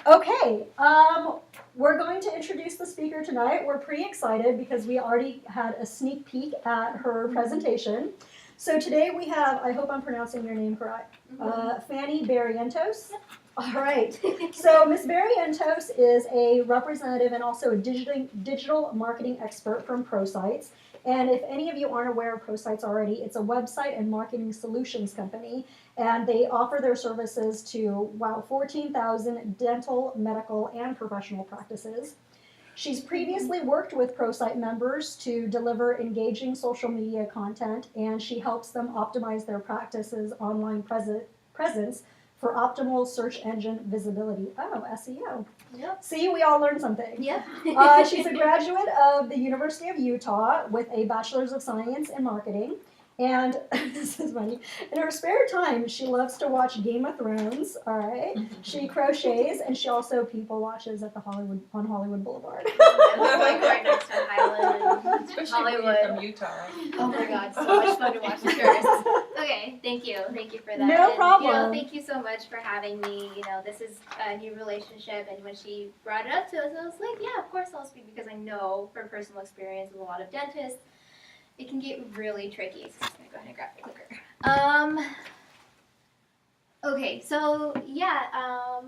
Okay, we're going to introduce the speaker tonight. We're pretty excited because we already had a sneak peek at her presentation. So today we have, I hope I'm pronouncing your name correct, Fanny Barrientos. All right. So Ms. Barrientos is a representative and also a digital marketing expert from ProSites. And if any of you aren't aware of ProSites already, it's a website and marketing solutions company. And they offer their services to, 14,000 dental, medical, and professional practices. She's previously worked with ProSite members to deliver engaging social media content, and she helps them optimize their practices' online presence for optimal search engine visibility. Oh, SEO. Yep. See, we all learned something. Yeah. She's a graduate of the University of Utah with a Bachelor's of Science in Marketing. And this is funny. In her spare time, she loves to watch Game of Thrones. All right. She crochets, and she also people watches at the Hollywood Boulevard. Like right next to Highland, Especially when you're from Utah. Oh my God, so much fun to watch the tourists. Okay, thank you for that. No problem. Thank you so much for having me. This is a new relationship, and when she brought it up to us, I was like, yeah, of course I'll speak because I know from personal experience with a lot of dentists, it can get really tricky. So I'm just gonna go ahead and grab the clicker. Okay, so yeah,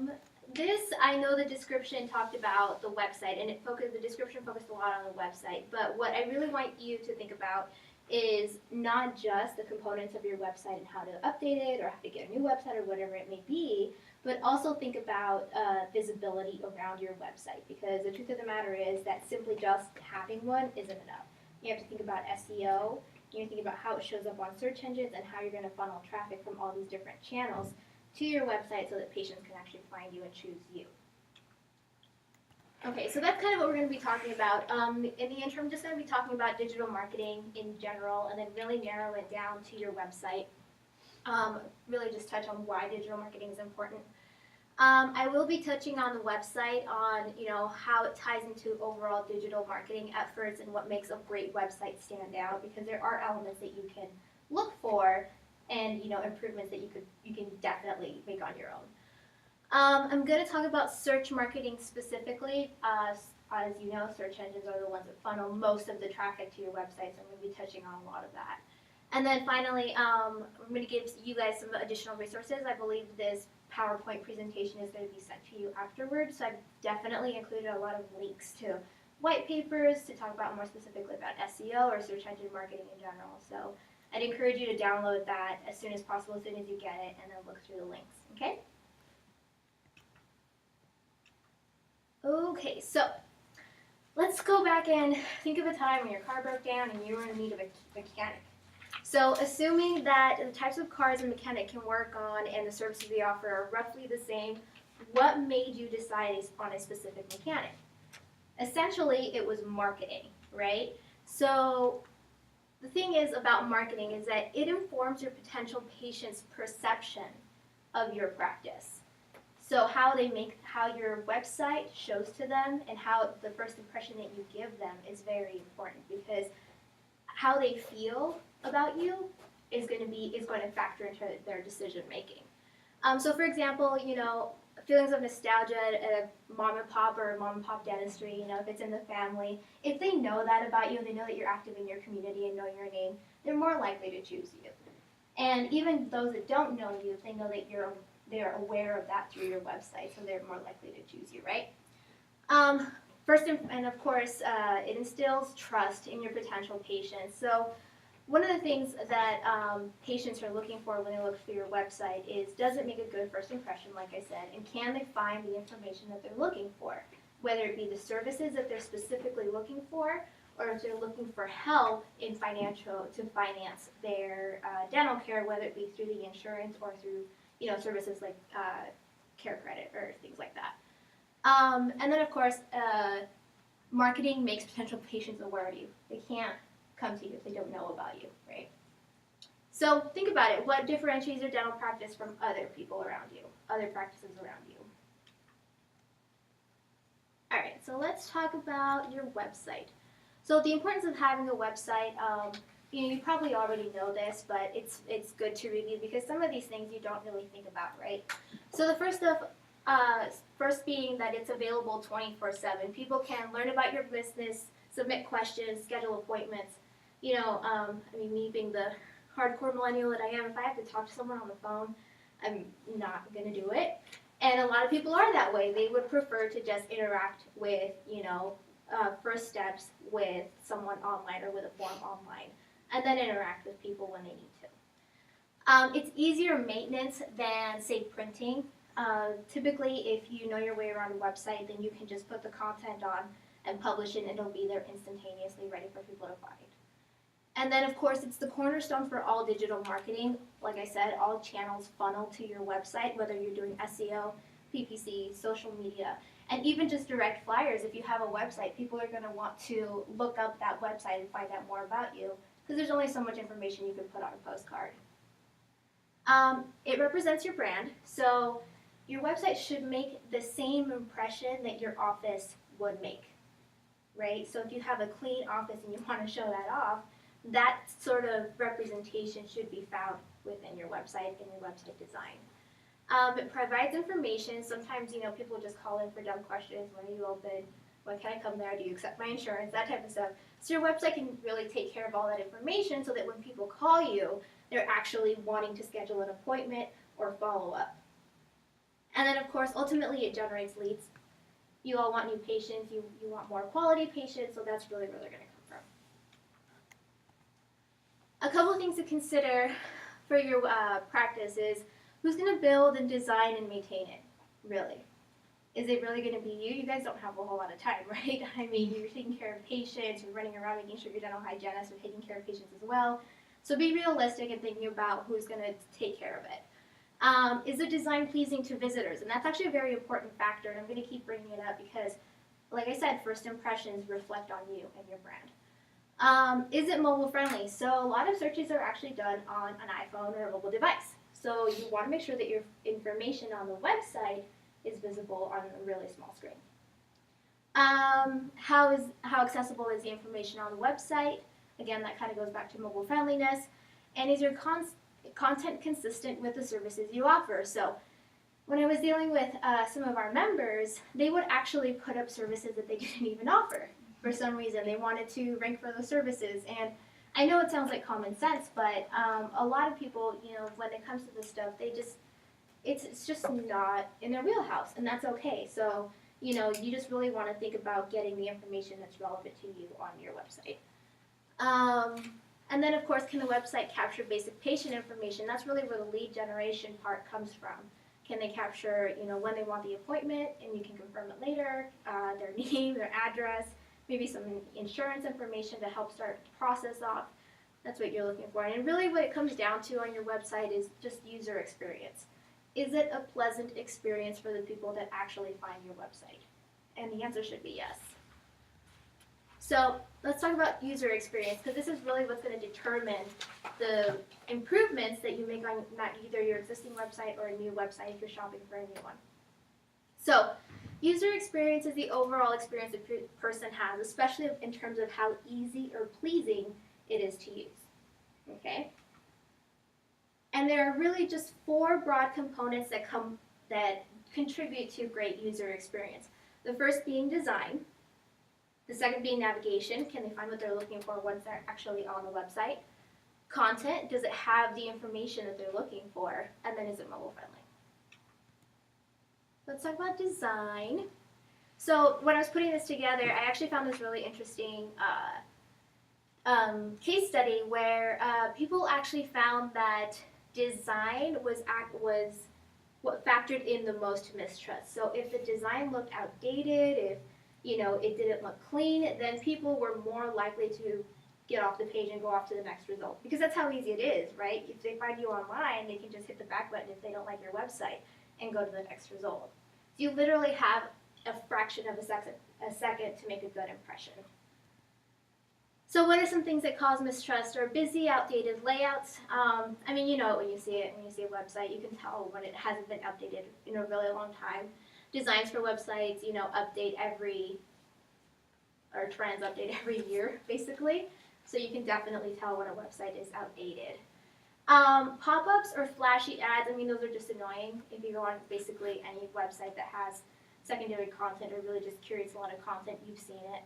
this, I know the description talked about the website, and the description focused a lot on the website, but what I really want you to think about is not just the components of your website and how to update it or how to get a new website or whatever it may be, but also think about visibility around your website, because the truth of the matter is that simply just having one isn't enough. You have to think about SEO, you have to think about how it shows up on search engines and how you're going to funnel traffic from all these different channels to your website so that patients can actually find you and choose you. Okay, so that's kind of what we're going to be talking about. In the interim, just going to be talking about digital marketing in general and then really narrow it down to your website. Really just touch on why digital marketing is important. I will be touching on the website, on how it ties into overall digital marketing efforts and what makes a great website stand out, because there are elements that you can look for and improvements that you can definitely make on your own. I'm going to talk about search marketing specifically. As you know, search engines are the ones that funnel most of the traffic to your website, so I'm going to be touching on a lot of that. And then finally, I'm going to give you guys some additional resources. I believe this PowerPoint presentation is going to be sent to you afterwards, so I've definitely included a lot of links to white papers to talk about more specifically about SEO or search engine marketing in general. So I'd encourage you to download that as soon as possible, as soon as you get it, and then look through the links, okay? Okay, so let's go back and think of a time when your car broke down and you were in need of a mechanic. So assuming that the types of cars a mechanic can work on and the services they offer are roughly the same, what made you decide on a specific mechanic? Essentially, it was marketing, right? So the thing is about marketing is that it informs your potential patient's perception of your practice. So how your website shows to them and how the first impression that you give them is very important, because how they feel about you is going to factor into their decision making. So for example, feelings of nostalgia at a mom and pop dentistry, if it's in the family, if they know that about you, they know that you're active in your community and know your name, they're more likely to choose you. And even those that don't know you, if they know that they're aware of that through your website, so they're more likely to choose you, right? First, and of course, it instills trust in your potential patients. So one of the things that patients are looking for when they look through your website is, does it make a good first impression, like I said, and can they find the information that they're looking for, whether it be the services that they're specifically looking for, or if they're looking for help to finance their dental care, whether it be through the insurance or through services like care credit or things like that. And then of course, marketing makes potential patients aware of you. They can't come to you if they don't know about you, right? So think about it. What differentiates your dental practice from other people around you, other practices around you? All right, so let's talk about your website. So the importance of having a website, you probably already know this, but it's good to review because some of these things you don't really think about, right? So the first First being that it's available 24/7. People can learn about your business, submit questions, schedule appointments. Me being the hardcore millennial that I am, if I have to talk to someone on the phone, I'm not going to do it. And a lot of people are that way. They would prefer to just interact with, first steps with someone online or with a form online, and then interact with people when they need to. It's easier maintenance than, say, printing. Typically, if you know your way around a website, then you can just put the content on and publish it, and it'll be there instantaneously, ready for people to find. And then, of course, it's the cornerstone for all digital marketing. Like I said, all channels funnel to your website, whether you're doing SEO, PPC, social media, and even just direct flyers. If you have a website, people are going to want to look up that website and find out more about you, because there's only so much information you can put on a postcard. It represents your brand, so your website should make the same impression that your office would make, right? So if you have a clean office and you want to show that off, that sort of representation should be found within your website and your website design. It provides information. Sometimes, people just call in for dumb questions. When are you open? When can I come there? Do you accept my insurance? That type of stuff. So your website can really take care of all that information so that when people call you, they're actually wanting to schedule an appointment or follow up. And then, of course, ultimately it generates leads. You all want new patients. You want more quality patients, so that's really where they're going to come from. A couple of things to consider for your practice is who's going to build and design and maintain it, really. Is it really going to be you? You guys don't have a whole lot of time, right? I mean, you're taking care of patients, you're running around making sure your dental hygienists are taking care of patients as well. So be realistic in thinking about who's going to take care of it. Is the design pleasing to visitors? And that's actually a very important factor, and I'm going to keep bringing it up because, like I said, first impressions reflect on you and your brand. Is it mobile friendly? So a lot of searches are actually done on an iPhone or a mobile device. So you want to make sure that your information on the website is visible on a really small screen. How accessible is the information on the website? Again, that kind of goes back to mobile friendliness. And is your content consistent with the services you offer? So when I was dealing with some of our members, they would actually put up services that they didn't even offer. For some reason, they wanted to rank for those services. And I know it sounds like common sense, but a lot of people, when it comes to this stuff, it's just not in their wheelhouse, and that's okay. So, you just really want to think about getting the information that's relevant to you on your website. And then, of course, can the website capture basic patient information? That's really where the lead generation part comes from. Can they capture, when they want the appointment, and you can confirm it later, their name, their address, maybe some insurance information to help start the process off. That's what you're looking for. And really what it comes down to on your website is just user experience. Is it a pleasant experience for the people that actually find your website? And the answer should be yes. So let's talk about user experience, because this is really what's going to determine the improvements that you make on either your existing website or a new website if you're shopping for a new one. So user experience is the overall experience a person has, especially in terms of how easy or pleasing it is to use. Okay? And there are really just 4 broad components that contribute to great user experience. The first being design. The second being navigation. Can they find what they're looking for once they're actually on the website? Content. Does it have the information that they're looking for? And then is it mobile friendly? Let's talk about design. So when I was putting this together, I actually found this really interesting case study where people actually found that design was what factored in the most mistrust. So if the design looked outdated, if it didn't look clean, then people were more likely to get off the page and go off to the next result. Because that's how easy it is, right? If they find you online, they can just hit the back button if they don't like your website and go to the next result. You literally have a fraction of a second to make a good impression. So what are some things that cause mistrust? Are busy, outdated layouts. When you see it, when you see a website, you can tell when it hasn't been updated in a really long time. Designs for websites, trends update every year, basically. So you can definitely tell when a website is outdated. Pop-ups or flashy ads, I mean, those are just annoying. If you go on basically any website that has secondary content or really just curates a lot of content, you've seen it.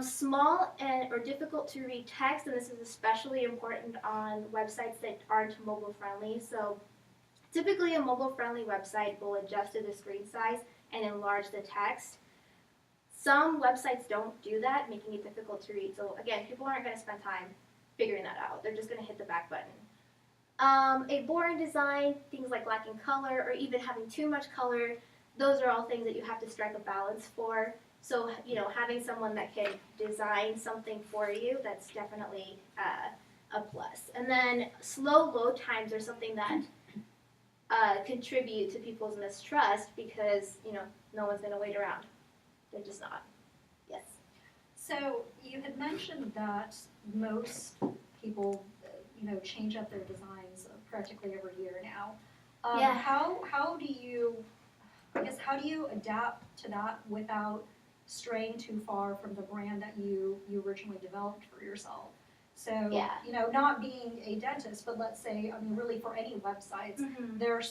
Small and or difficult to read text, and this is especially important on websites that aren't mobile friendly. So typically a mobile friendly website will adjust to the screen size and enlarge the text. Some websites don't do that, making it difficult to read. So again, people aren't going to spend time figuring that out. They're just going to hit the back button. A boring design, things like lacking color or even having too much color, those are all things that you have to strike a balance for. So, having someone that can design something for you, that's definitely a plus. And then slow load times are something that contribute to people's mistrust because, no one's going to wait around. They're just not. Yes. So you had mentioned that most people, change up their designs practically every year now. Yeah. How do you adapt to that without straying too far from the brand that you originally developed for yourself? So, Yeah. Not being a dentist, but let's say, really for any websites, Mm-hmm. there are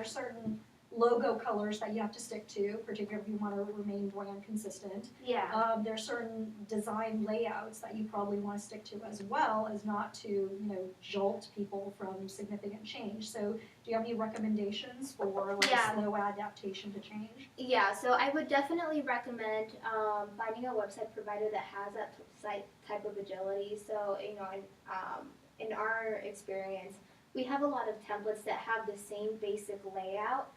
certain logo colors that you have to stick to, particularly if you want to remain brand consistent. Yeah. There are certain design layouts that you probably want to stick to as well as not to, jolt people from significant change. So do you have any recommendations for a slow adaptation to change? Yeah, so I would definitely recommend finding a website provider that has that type of agility. So, in our experience, we have a lot of templates that have the same basic layout,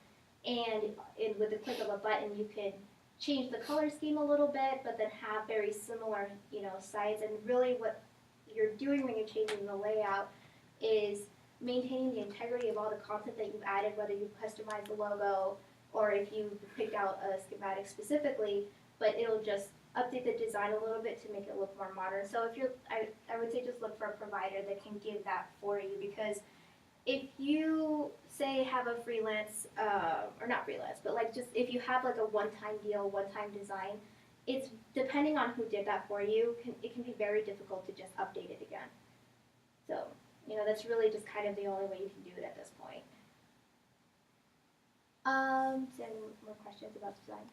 and with the click of a button, you can change the color scheme a little bit, but then have very similar, sites. And really, what you're doing when you're changing the layout is maintaining the integrity of all the content that you've added, whether you've customized the logo or if you picked out a schematic specifically, but it'll just update the design a little bit to make it look more modern. So I would say just look for a provider that can give that for you, because if you say have a freelance, or not freelance, but like just if you have like a one-time deal, one-time design, it's depending on who did that for you, it can be very difficult to just update it again. So, that's really just kind of the only way you can do it at this point. Is there any more questions about design?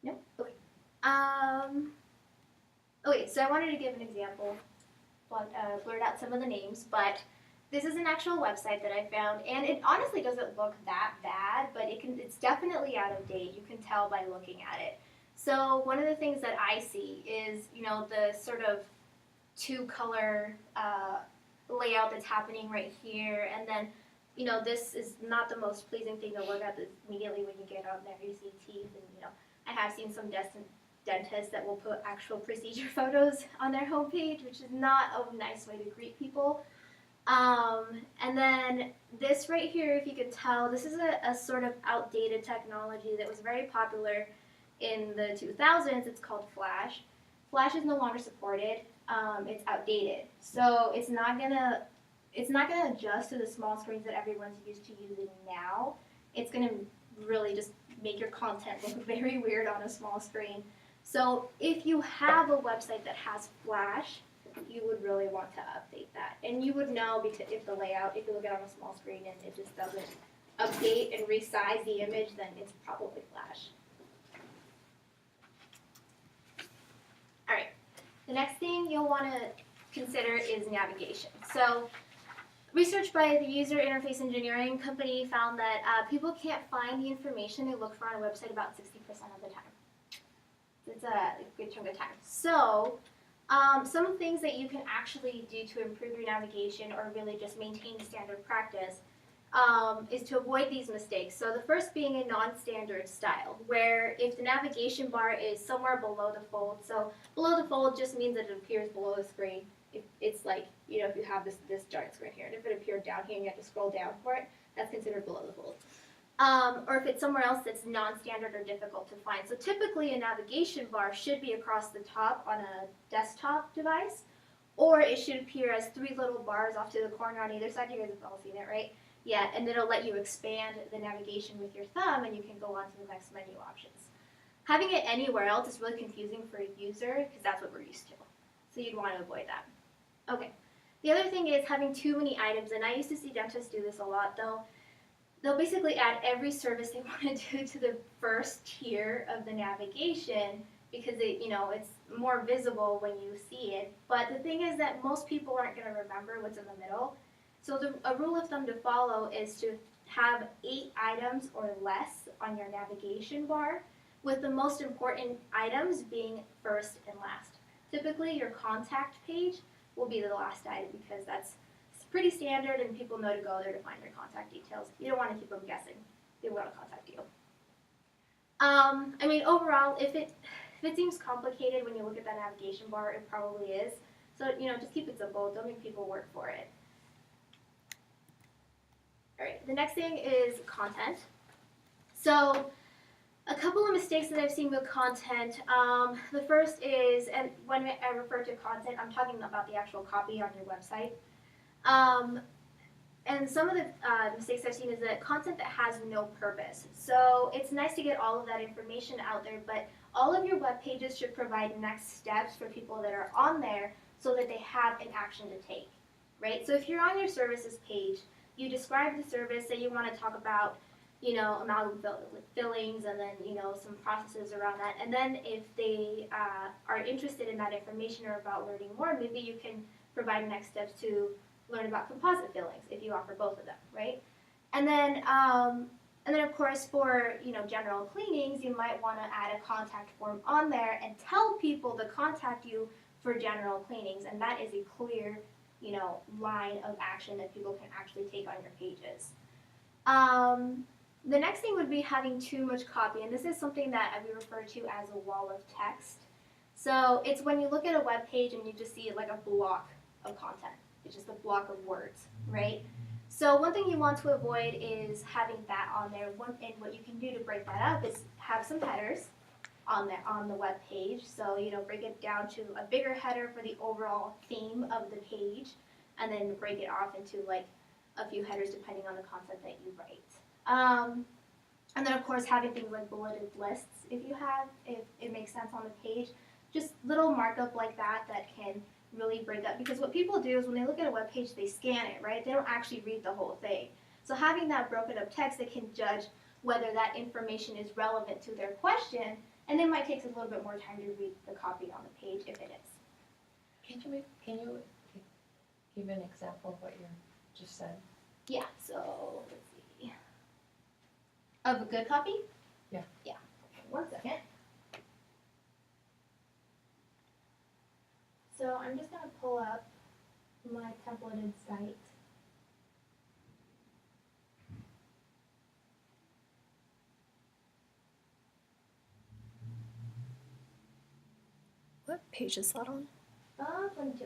No? Okay. Okay, so I wanted to give an example, blurred out some of the names, but this is an actual website that I found, and it honestly doesn't look that bad, but it's definitely out of date. You can tell by looking at it. So one of the things that I see is, the sort of two-color layout that's happening right here, and then this is not the most pleasing thing to look at. Immediately when you get on there, you see teeth, and I have seen some dentists that will put actual procedure photos on their homepage, which is not a nice way to greet people. And then this right here, if you can tell, this is a sort of outdated technology that was very popular in the 2000s. It's called Flash. Flash is no longer supported. It's outdated, so it's not gonna adjust to the small screens that everyone's used to using now. It's gonna really just make your content look very weird on a small screen. So if you have a website that has Flash, you would really want to update that. And you would know, because if the layout, if you look at it on a small screen and it just doesn't update and resize the image, then it's probably Flash. All right, the next thing you'll want to consider is navigation. So research by the user interface engineering company found that people can't find the information they look for on a website about 60% of the time. It's a good chunk of time. So some things that you can actually do to improve your navigation or really just maintain standard practice is to avoid these mistakes. So the first being a non-standard style, where if the navigation bar is somewhere below the fold, so below the fold just means that it appears below the screen. If it's like, if you have this giant screen here, and if it appeared down here and you have to scroll down for it, that's considered below the fold. Or if it's somewhere else that's non-standard or difficult to find. So typically a navigation bar should be across the top on a desktop device, or it should appear as 3 little bars off to the corner on either side. You guys have all seen it, right? Yeah, and it'll let you expand the navigation with your thumb, and you can go on to the next menu options. Having it anywhere else is really confusing for a user, because that's what we're used to. So you'd want to avoid that. Okay. The other thing is having too many items, and I used to see dentists do this a lot. They'll basically add every service they want to do to the first tier of the navigation because it's more visible when you see it. But the thing is that most people aren't going to remember what's in the middle. So a rule of thumb to follow is to have 8 items or less on your navigation bar, with the most important items being first and last. Typically, your contact page will be the last item because that's pretty standard and people know to go there to find their contact details. You don't want to keep them guessing. They want to contact you. Overall, if it seems complicated when you look at that navigation bar, it probably is. So, just keep it simple. Don't make people work for it. All right, the next thing is content. So, a couple of mistakes that I've seen with content. The first is, and when I refer to content, I'm talking about the actual copy on your website. And some of the mistakes I've seen is that content that has no purpose. So it's nice to get all of that information out there, but all of your web pages should provide next steps for people that are on there so that they have an action to take, right? So if you're on your services page, you describe the service that you want to talk about, amalgam fillings and then, some processes around that. And then if they are interested in that information or about learning more, maybe you can provide next steps to learn about composite fillings if you offer both of them, right? And then of course for general cleanings, you might want to add a contact form on there and tell people to contact you for general cleanings, and that is a clear line of action that people can actually take on your pages. The next thing would be having too much copy, and this is something that we refer to as a wall of text. So it's when you look at a web page and you just see like a block of content. It's just a block of words, right? So one thing you want to avoid is having that on there. And what you can do to break that up is have some headers on the web page. So break it down to a bigger header for the overall theme of the page, and then break it off into like a few headers depending on the content that you write. And then of course having things like bulleted lists if it makes sense on the page. Just little markup like that can really break up, because what people do is when they look at a web page, they scan it, right? They don't actually read the whole thing. So having that broken up text, they can judge whether that information is relevant to their question, and it might take a little bit more time to read the copy on the page if it is. Can you give an example of what you just said? Yeah, so let's see. Of a good copy? Yeah. Yeah. 1 second. So I'm just going to pull up my templated site. What page is that on? 22.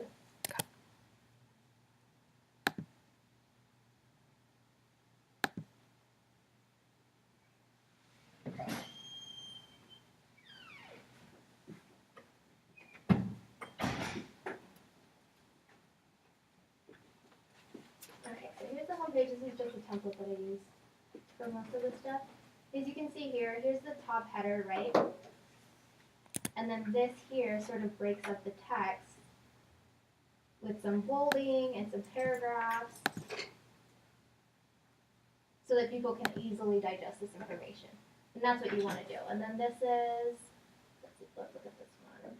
Okay, so here's the homepage. This is just a template that I use for most of this stuff. As you can see here, here's the top header, right? And then this here sort of breaks up the text with some bolding and some paragraphs so that people can easily digest this information. And that's what you want to do. And then this is, let's look at this one.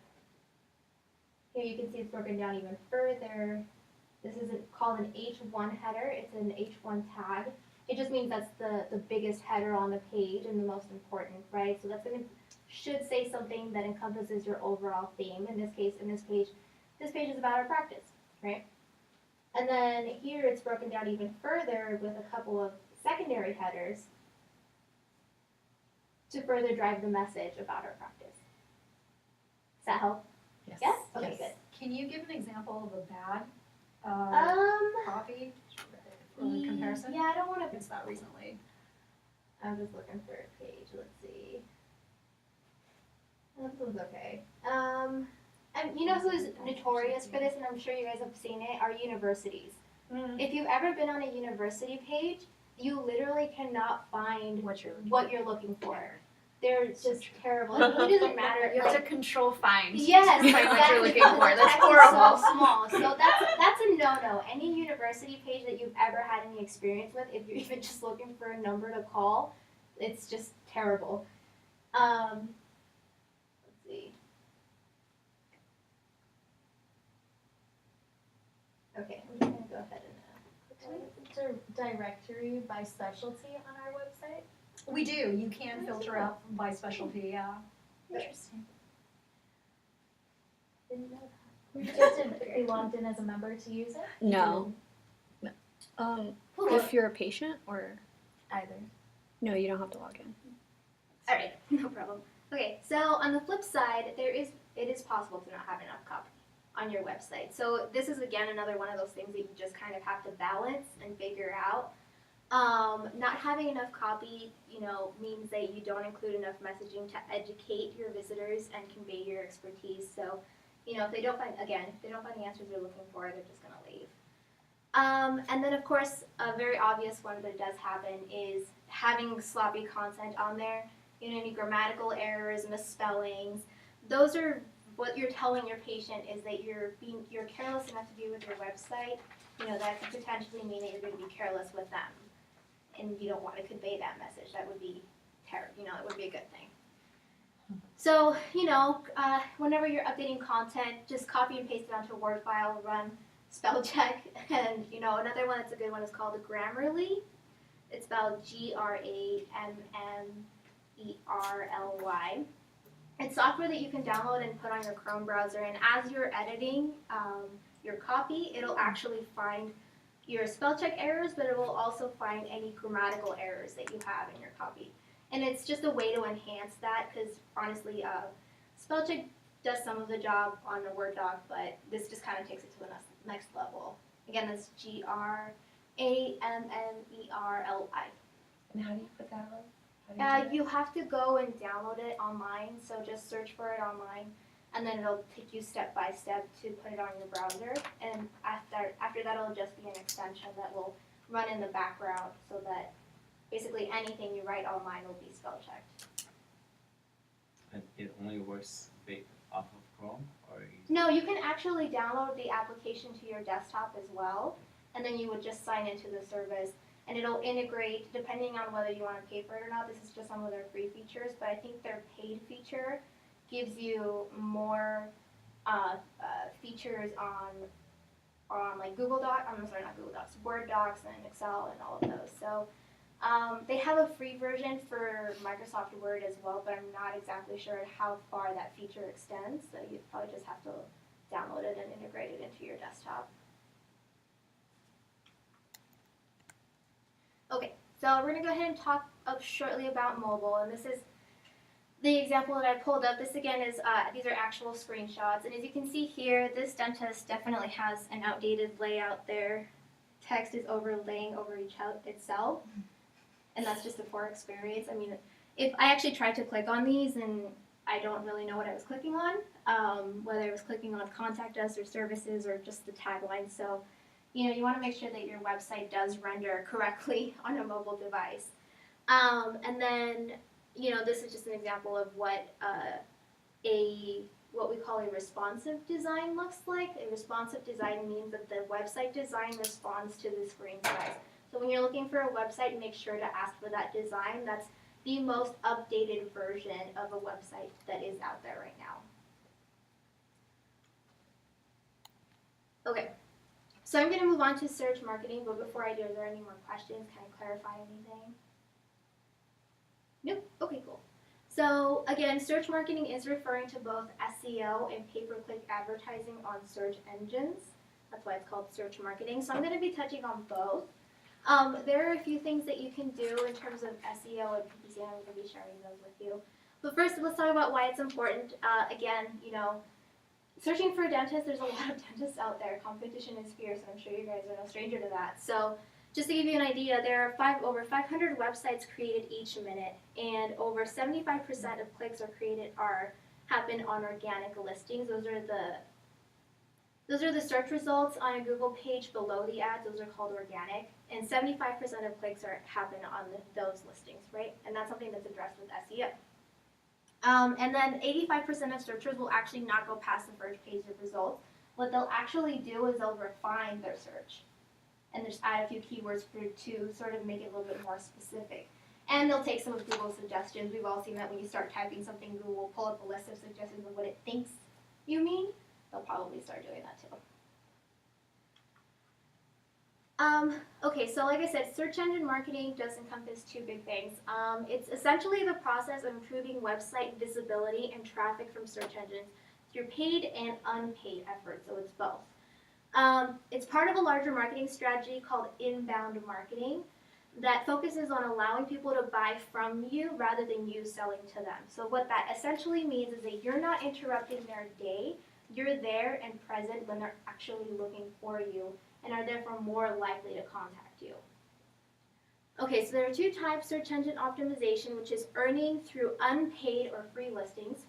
Here you can see it's broken down even further. This is called an H1 header. It's an H1 tag. It just means that's the biggest header on the page and the most important, right? So that's should say something that encompasses your overall theme. In this case, this page is about our practice, right? And then here it's broken down even further with a couple of secondary headers to further drive the message about our practice. Does that help? Yes. Yes? Okay, Yes. good. Can you give an example of a bad copy for comparison? Yeah, I don't want to. Against that recently. I'm just looking for a page. Let's see. This one's okay. And you know who's notorious for this, and I'm sure you guys have seen it, are universities. If you've ever been on a university page, you literally cannot find What you're what you're looking for. they're just terrible. It really doesn't matter. You have Like, to control find. yes, to find what exactly. you're looking because for. the That's text is horrible. so small. So that's a no-no. Any university page that you've ever had any experience with, if you're even just looking for a number to call, it's just terrible. Let's see. Okay, I'm just gonna go ahead and. Directory by specialty on our website? We do. You can filter out by specialty. Yeah. Interesting. Didn't know that. We just have to be logged in as a member to use it? No. Cool. If you're a patient or Either. no, you don't have to log in. All right, no problem. Okay, so on the flip side, it is possible to not have enough copy on your website. So this is again another one of those things that you just kind of have to balance and figure out. Not having enough copy, means that you don't include enough messaging to educate your visitors and convey your expertise. So, if they don't find the answers they're looking for, they're just gonna leave. And then of course, a very obvious one that does happen is having sloppy content on there. Any grammatical errors, misspellings. Those are what you're telling your patient is that you're careless enough to do with your website. That could potentially mean that you're going to be careless with them, and you don't want to convey that message. That would be terrible. It would be a good thing. So, whenever you're updating content, just copy and paste it onto a Word file, run spell check, and another one that's a good one is called Grammarly. It's spelled Grammerly. It's software that you can download and put on your Chrome browser, and as you're editing your copy, it'll actually find your spell check errors, but it will also find any grammatical errors that you have in your copy. And it's just a way to enhance that, because honestly, spell check does some of the job on a Word doc, but this just kind of takes it to the next level. Again, that's Grammerly. And how do you put that on? You have to go and download it online, so just search for it online, and then it'll take you step by step to put it on your browser. And after that, it'll just be an extension that will run in the background, so that basically anything you write online will be spell checked. And it only works off of Chrome, or No, you can actually download the application to your desktop as well, and then you would just sign into the service. And it'll integrate, depending on whether you want to pay for it or not. This is just some of their free features, but I think their paid feature gives you more features on like Google Docs. Not Google Docs, Word docs and Excel and all of those. So they have a free version for Microsoft Word as well, but I'm not exactly sure how far that feature extends. So you probably just have to download it and integrate it into your desktop. Okay, so we're going to go ahead and talk shortly about mobile, and this is the example that I pulled up. This again is, these are actual screenshots, and as you can see here, this dentist definitely has an outdated layout there. Text is overlaying over itself, and that's just a poor experience. I mean, if I actually tried to click on these, and I don't really know what I was clicking on, whether I was clicking on contact us or services or just the tagline, so you want to make sure that your website does render correctly on a mobile device. And then, this is just an example of what what we call a responsive design looks like. A responsive design means that the website design responds to the screen size. So when you're looking for a website, make sure to ask for that design. That's the most updated version of a website that is out there right now. Okay. So I'm going to move on to search marketing, but before I do, are there any more questions? Can I clarify anything? Nope? Okay, cool. So again, search marketing is referring to both SEO and pay-per-click advertising on search engines. That's why it's called search marketing. So I'm going to be touching on both. There are a few things that you can do in terms of SEO and PPC, and I'm going to be sharing those with you. But first, let's talk about why it's important. Again, searching for a dentist, there's a lot of dentists out there. Competition is fierce, and I'm sure you guys are no stranger to that. So just to give you an idea, there are over 500 websites created each minute, and over 75% of clicks happen on organic listings. Those are the search results on a Google page below the ads. Those are called organic, and 75% of clicks happen on those listings, right? And that's something that's addressed with SEO. And then 85% of searchers will actually not go past the first page of results. What they'll actually do is they'll refine their search and just add a few keywords to sort of make it a little bit more specific. And they'll take some of Google's suggestions. We've all seen that when you start typing something, Google will pull up a list of suggestions of what it thinks you mean. They'll probably start doing that too. Okay, so like I said, search engine marketing does encompass two big things. It's essentially the process of improving website visibility and traffic from search engines through paid and unpaid efforts, so it's both. It's part of a larger marketing strategy called inbound marketing that focuses on allowing people to buy from you rather than you selling to them. So what that essentially means is that you're not interrupting their day, you're there and present when they're actually looking for you and are therefore more likely to contact you. Okay, so there are two types: search engine optimization, which is earning through unpaid or free listings,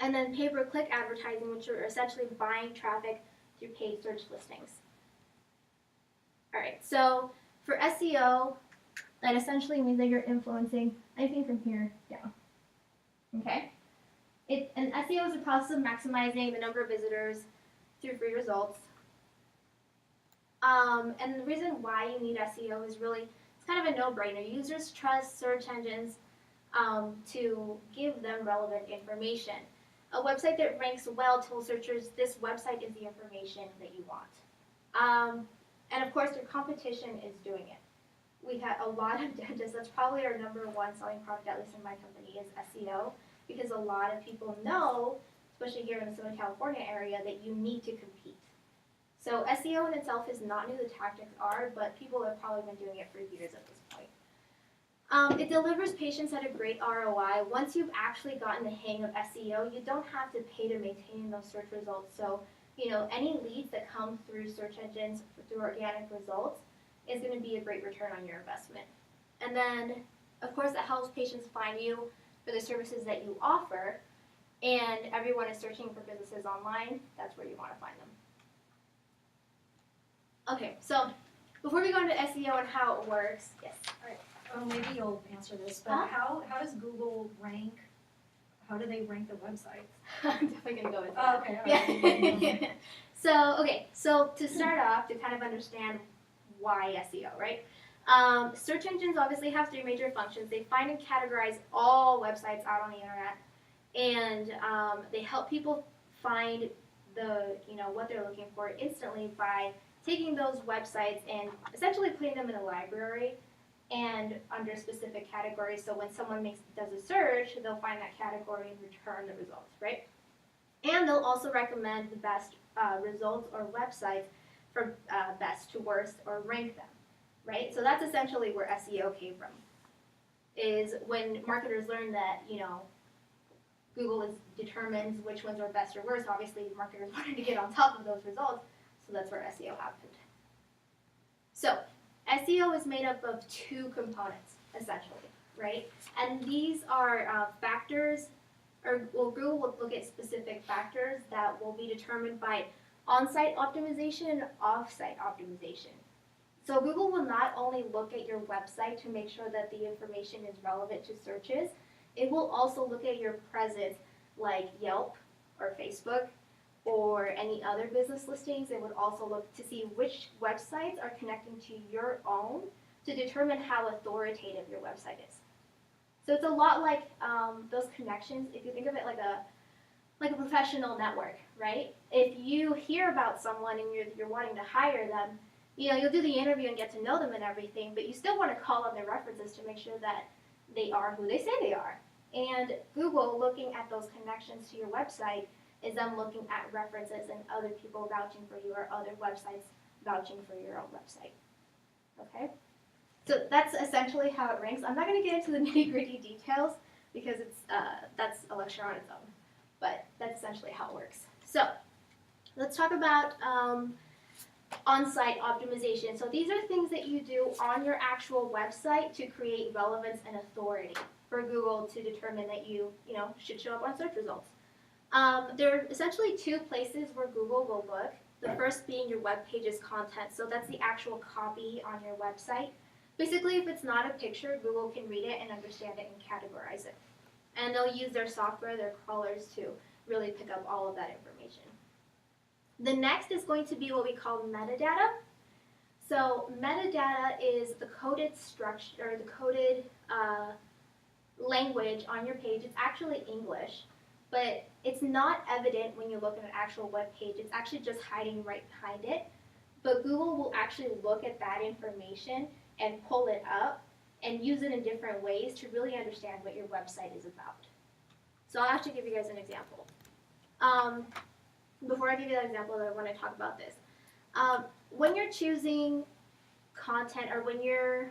and then pay-per-click advertising, which are essentially buying traffic through paid search listings. All right, so for SEO, that essentially means that you're influencing anything from here down. Okay? And SEO is a process of maximizing the number of visitors through free results. And the reason why you need SEO is really, it's kind of a no-brainer. Users trust search engines to give them relevant information. A website that ranks well tells searchers this website is the information that you want. And of course, your competition is doing it. We have a lot of dentists. That's probably our number one selling product, at least in my company, is SEO, because a lot of people know, especially here in the Southern California area, that you need to compete. So SEO in itself is not new, the tactics are, but people have probably been doing it for years at this point. It delivers patients at a great ROI. Once you've actually gotten the hang of SEO, you don't have to pay to maintain those search results. So, you know, any leads that come through search engines, through organic results, is going to be a great return on your investment. And then, of course, it helps patients find you for the services that you offer, and everyone is searching for businesses online. That's where you want to find them. Okay, so before we go into SEO and how it works, yes. Oh, maybe you'll answer this, but Huh? how does Google rank? How do they rank the websites? I'm definitely going to go into Oh, that. okay, all right. Yeah. So to start off, to kind of understand why SEO, right? Search engines obviously have three major functions. They find and categorize all websites out on the internet, and they help people find what they're looking for instantly by taking those websites and essentially putting them in a library and under specific categories. So when someone does a search, they'll find that category and return the results, right? And they'll also recommend the best results or websites from best to worst, or rank them, right? So that's essentially where SEO came from, is when marketers learned that, Google determines which ones are best or worst. Obviously, marketers wanted to get on top of those results, so that's where SEO happened. So SEO is made up of two components, essentially, right? And these are factors, Google will look at specific factors that will be determined by on-site optimization and off-site optimization. So Google will not only look at your website to make sure that the information is relevant to searches, it will also look at your presence like Yelp or Facebook or any other business listings. It would also look to see which websites are connecting to your own to determine how authoritative your website is. So it's a lot like those connections. If you think of it like a professional network, right? If you hear about someone and you're wanting to hire them, you'll do the interview and get to know them and everything, but you still want to call on their references to make sure that they are who they say they are. And Google, looking at those connections to your website, is them looking at references and other people vouching for you or other websites vouching for your own website. Okay? So that's essentially how it ranks. I'm not going to get into the nitty-gritty details because that's a lecture on its own, but that's essentially how it works. So let's talk about on-site optimization. So these are things that you do on your actual website to create relevance and authority for Google to determine that you should show up on search results. There are essentially two places where Google will look. The first being your web page's content. So that's the actual copy on your website. Basically, if it's not a picture, Google can read it and understand it and categorize it. and they'll use their software, their crawlers, to really pick up all of that information. The next is going to be what we call metadata. So metadata is the coded structure, or the coded language on your page. It's actually English, but it's not evident when you look at an actual web page. It's actually just hiding right behind it. But Google will actually look at that information and pull it up and use it in different ways to really understand what your website is about. So I'll actually give you guys an example. Before I give you that example, I want to talk about this. When you're choosing content, or when you're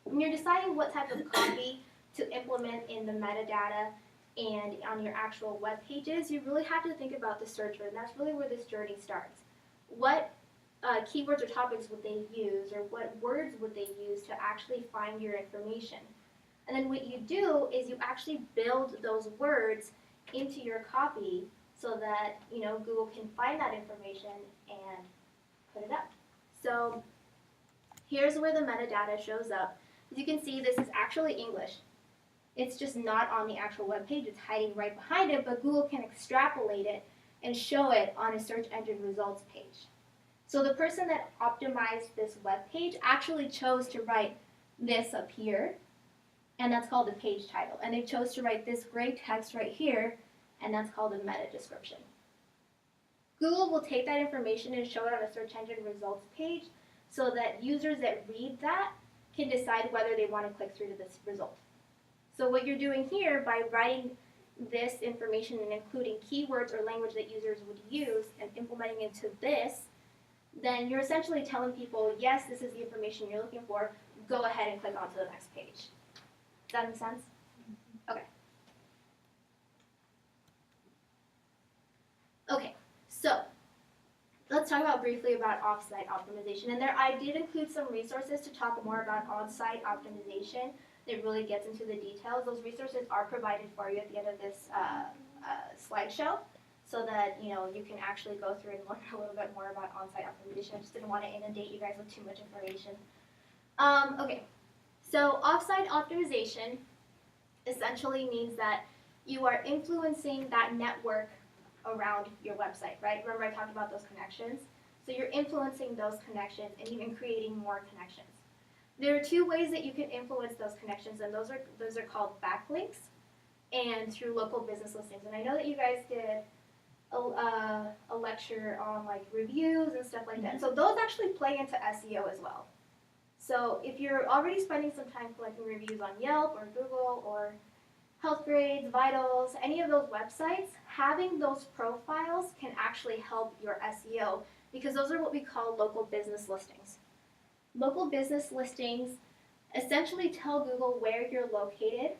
deciding what type of copy to implement in the metadata and on your actual web pages, you really have to think about the searcher, and that's really where this journey starts. What keywords or topics would they use, or what words would they use to actually find your information? And then what you do is you actually build those words into your copy so that Google can find that information and put it up. So here's where the metadata shows up. As you can see, this is actually English. It's just not on the actual web page. It's hiding right behind it, but Google can extrapolate it and show it on a search engine results page. So the person that optimized this web page actually chose to write this up here, and that's called the page title. And they chose to write this gray text right here, and that's called a meta description. Google will take that information and show it on a search engine results page so that users that read that can decide whether they want to click through to this result. So what you're doing here by writing this information and including keywords or language that users would use and implementing into this, then you're essentially telling people, yes, this is the information you're looking for, go ahead and click on to the next page. Does that make sense? Okay. Okay, so let's talk briefly about off-site optimization. And I did include some resources to talk more about on-site optimization that really gets into the details. Those resources are provided for you at the end of this slideshow, so that you can actually go through and learn a little bit more about on-site optimization. I just didn't want to inundate you guys with too much information. Okay, so off-site optimization essentially means that you are influencing that network around your website, right? Remember I talked about those connections? So you're influencing those connections and even creating more connections. There are two ways that you can influence those connections, and those are called backlinks and through local business listings. And I know that you guys did a lecture on like reviews and stuff like that. So those actually play into SEO as well. So if you're already spending some time collecting reviews on Yelp or Google or Healthgrades, Vitals, any of those websites, having those profiles can actually help your SEO, because those are what we call local business listings. Local business listings essentially tell Google where you're located,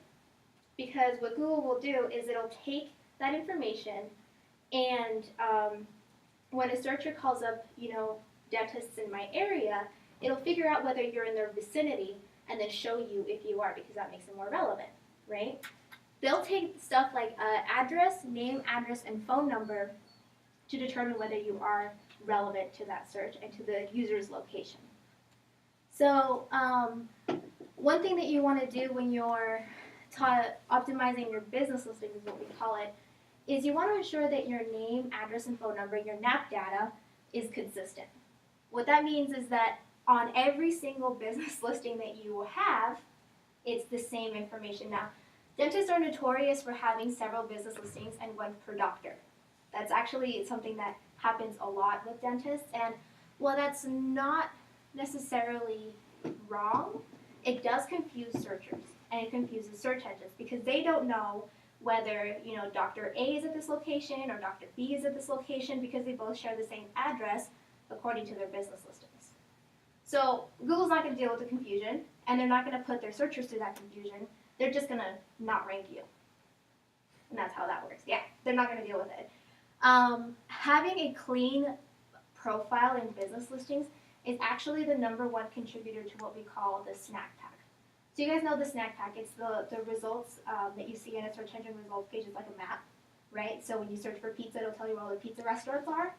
because what Google will do is it'll take that information and when a searcher calls up, dentists in my area, it'll figure out whether you're in their vicinity and then show you if you are, because that makes it more relevant, right? They'll take stuff like address, name, address, and phone number to determine whether you are relevant to that search and to the user's location. So one thing that you want to do when you're optimizing your business listing, is what we call it, is you want to ensure that your name, address, and phone number, your NAP data, is consistent. What that means is that on every single business listing that you have, it's the same information. Now, dentists are notorious for having several business listings and one per doctor. That's actually something that happens a lot with dentists, and while that's not necessarily wrong, it does confuse searchers, and it confuses search engines, because they don't know whether Dr. A is at this location or Dr. B is at this location, because they both share the same address according to their business listings. So Google's not going to deal with the confusion, and they're not going to put their searchers through that confusion. They're just going to not rank you. And that's how that works. Yeah, they're not going to deal with it. Having a clean profile in business listings is actually the #1 contributor to what we call the snack pack. So you guys know the snack pack. It's the results that you see in a search engine results page. It's like a map, right? So when you search for pizza, it'll tell you where all the pizza restaurants are.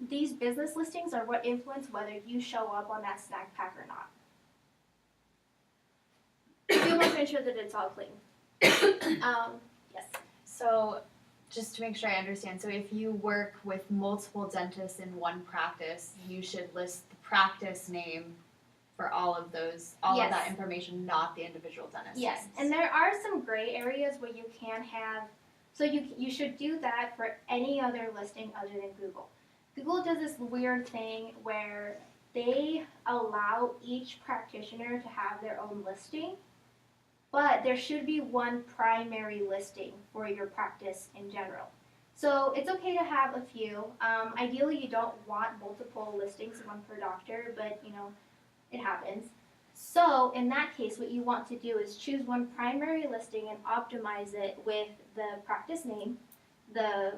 These business listings are what influence whether you show up on that snack pack or not. You want to ensure that it's all clean. Yes. So, just to make sure I understand, so if you work with multiple dentists in one practice, you should list the practice name for all of those, all of that Yes. information, not the individual dentist Yes, names. and there are some gray areas where you can have, so you should do that for any other listing other than Google. Google does this weird thing where they allow each practitioner to have their own listing, but there should be one primary listing for your practice in general. So it's okay to have a few. Ideally, you don't want multiple listings, one per doctor, but it happens. So in that case, what you want to do is choose one primary listing and optimize it with the practice name, the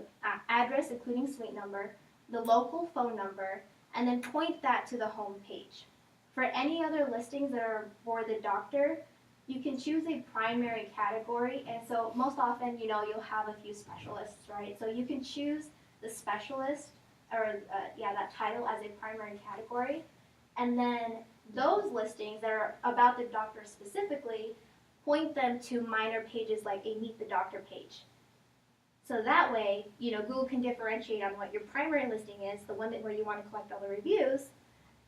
address including suite number, the local phone number, and then point that to the home page. For any other listings that are for the doctor, you can choose a primary category, and so most often, you'll have a few specialists, right? So you can choose the specialist, or that title as a primary category, and then those listings that are about the doctor specifically, point them to minor pages like a Meet the Doctor page. So that way, Google can differentiate on what your primary listing is, the one where you want to collect all the reviews,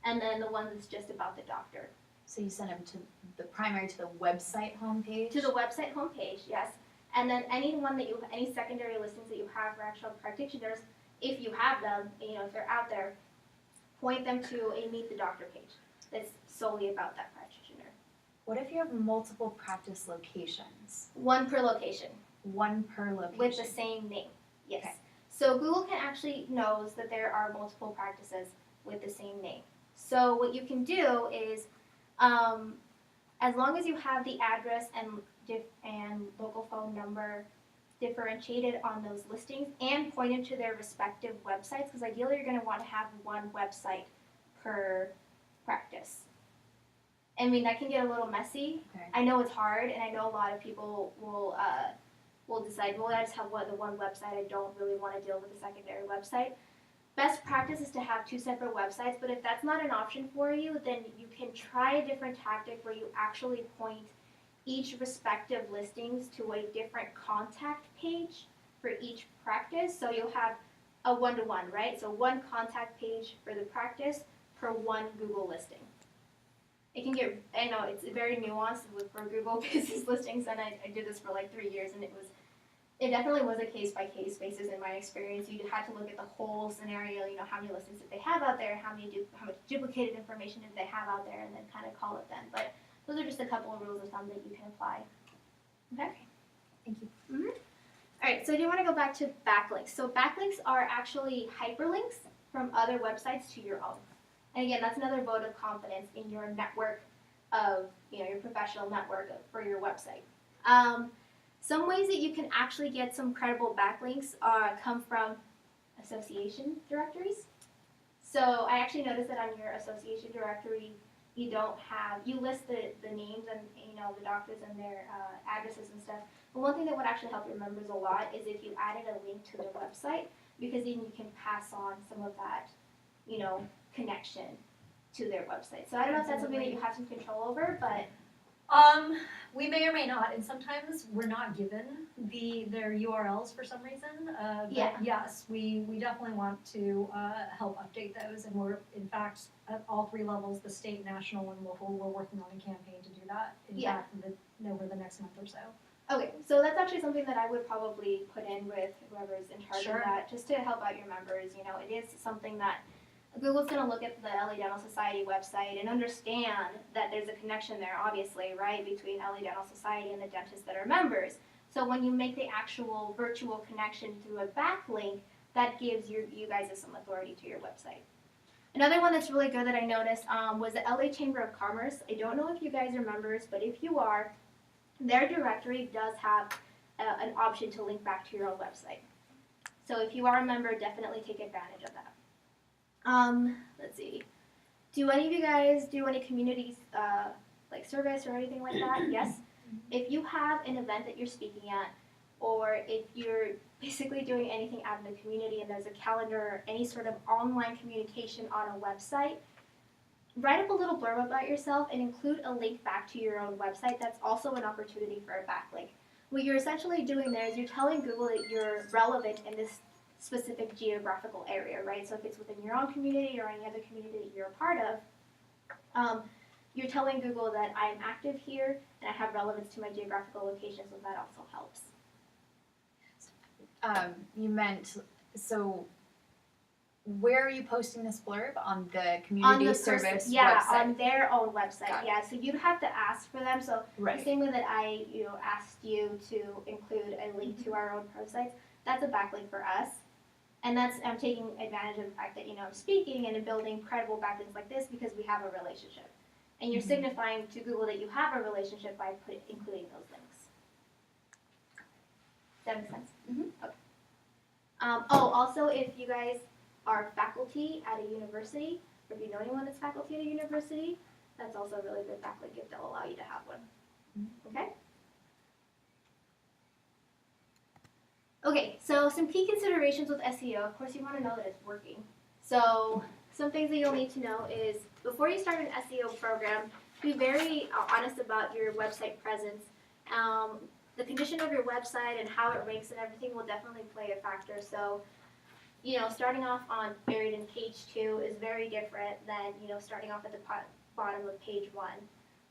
and then the one that's just about the doctor. So you send them to the primary to the website homepage? To the website homepage, yes. And then any secondary listings that you have for actual practitioners, if you have them, if they're out there, point them to a Meet the Doctor page that's solely about that practitioner. What if you have multiple practice locations? One per location. One per location? With the same name, yes. Okay. So Google can actually knows that there are multiple practices with the same name. So what you can do is, as long as you have the address and local phone number differentiated on those listings and pointed to their respective websites, because ideally you're going to want to have one website per practice. I mean, that can get a little messy. Okay. I know it's hard, and I know a lot of people will decide, well, I just have the one website. I don't really want to deal with a secondary website. Best practice is to have two separate websites, but if that's not an option for you, then you can try a different tactic where you actually point each respective listings to a different contact page for each practice. So you'll have a one-to-one, right? So one contact page for the practice per one Google listing. It can get, I know it's very nuanced for Google business listings, and I did this for like 3 years, and it definitely was a case-by-case basis in my experience. You had to look at the whole scenario, how many listings did they have out there, how much duplicated information did they have out there, and then kind of call it then. But those are just a couple of rules of thumb that you can apply. Okay? Thank you. Mm-hmm. All right, so I do want to go back to backlinks. So backlinks are actually hyperlinks from other websites to your own. And again, that's another vote of confidence in your network of, your professional network for your website. Some ways that you can actually get some credible backlinks come from association directories. So I actually noticed that on your association directory, you list the names and the doctors and their addresses and stuff. But one thing that would actually help your members a lot is if you added a link to their website, because then you can pass on some of that, connection to their website. So I don't know if that's something that you have some control over, but We may or may not, and sometimes we're not given their URLs for some reason. But Yeah. yes, we definitely want to help update those, and we're in fact at all three levels, the state, national, and local. We're working on a campaign to do that. In Yeah. fact, over the next month or so. okay, so that's actually something that I would probably put in with whoever's in charge Sure. of that, just to help out your members. It is something that Google's going to look at the LA Dental Society website and understand that there's a connection there, obviously, right, between LA Dental Society and the dentists that are members. So when you make the actual virtual connection through a backlink, that gives you guys some authority to your website. Another one that's really good that I noticed was the LA Chamber of Commerce. I don't know if you guys are members, but if you are, their directory does have an option to link back to your own website. So if you are a member, definitely take advantage of that. Let's see. Do any of you guys do any community like service or anything like that? Yes. If you have an event that you're speaking at, or if you're basically doing anything out in the community and there's a calendar or any sort of online communication on a website, write up a little blurb about yourself and include a link back to your own website. That's also an opportunity for a backlink. what you're essentially doing there is you're telling Google that you're relevant in this specific geographical area, right? So if it's within your own community or any other community that you're a part of, you're telling Google that I'm active here and I have relevance to my geographical location, so that also helps. You meant, so where are you posting this blurb? On the community service yeah, website? on their own website. Got it. Yeah, so you'd have to ask for them. So the Right. same way that I, asked you to include a link to our own websites, that's a backlink for us. And that's, I'm taking advantage of the fact that, I'm speaking and building credible backlinks like this because we have a relationship. And you're signifying to Google that you have a relationship by including those links. Does that make sense? Okay. Also, if you guys are faculty at a university, or if you know anyone that's faculty at a university, that's also a really good backlink if they'll allow you to have one. Okay? Okay, so some key considerations with SEO. Of course, you want to know that it's working. So some things that you'll need to know is before you start an SEO program, be very honest about your website presence. The condition of your website and how it ranks and everything will definitely play a factor. So, starting off on buried in page 2 is very different than, starting off at the bottom of page 1.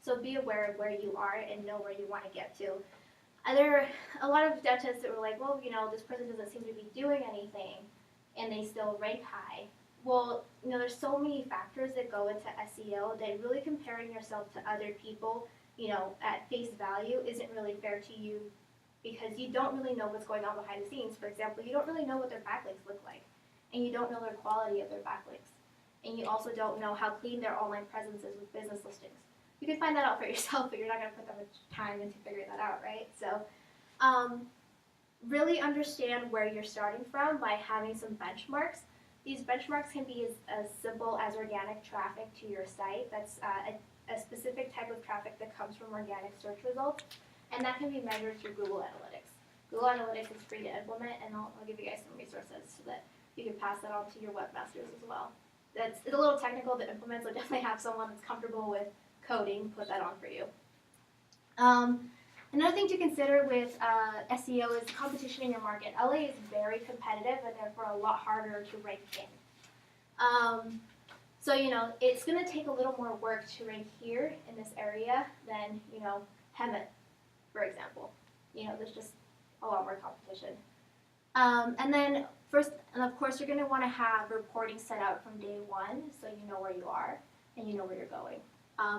So be aware of where you are and know where you want to get to. There are a lot of dentists that were like, well, this person doesn't seem to be doing anything, and they still rank high. Well, there's so many factors that go into SEO that really comparing yourself to other people, at face value isn't really fair to you because you don't really know what's going on behind the scenes. For example, you don't really know what their backlinks look like, and you don't know their quality of their backlinks, and you also don't know how clean their online presence is with business listings. You can find that out for yourself, but you're not going to put that much time into figuring that out, right? So really understand where you're starting from by having some benchmarks. These benchmarks can be as simple as organic traffic to your site. That's a specific type of traffic that comes from organic search results, and that can be measured through Google Analytics. Google Analytics is free to implement, and I'll give you guys some resources so that you can pass that on to your webmasters as well. It's a little technical to implement, so definitely have someone that's comfortable with coding put that on for you. Another thing to consider with SEO is competition in your market. LA is very competitive and therefore a lot harder to rank in. So, it's going to take a little more work to rank here in this area than, Hemet, for example. There's just a lot more competition. And then of course, you're going to want to have reporting set out from day 1 so you know where you are and you know where you're going.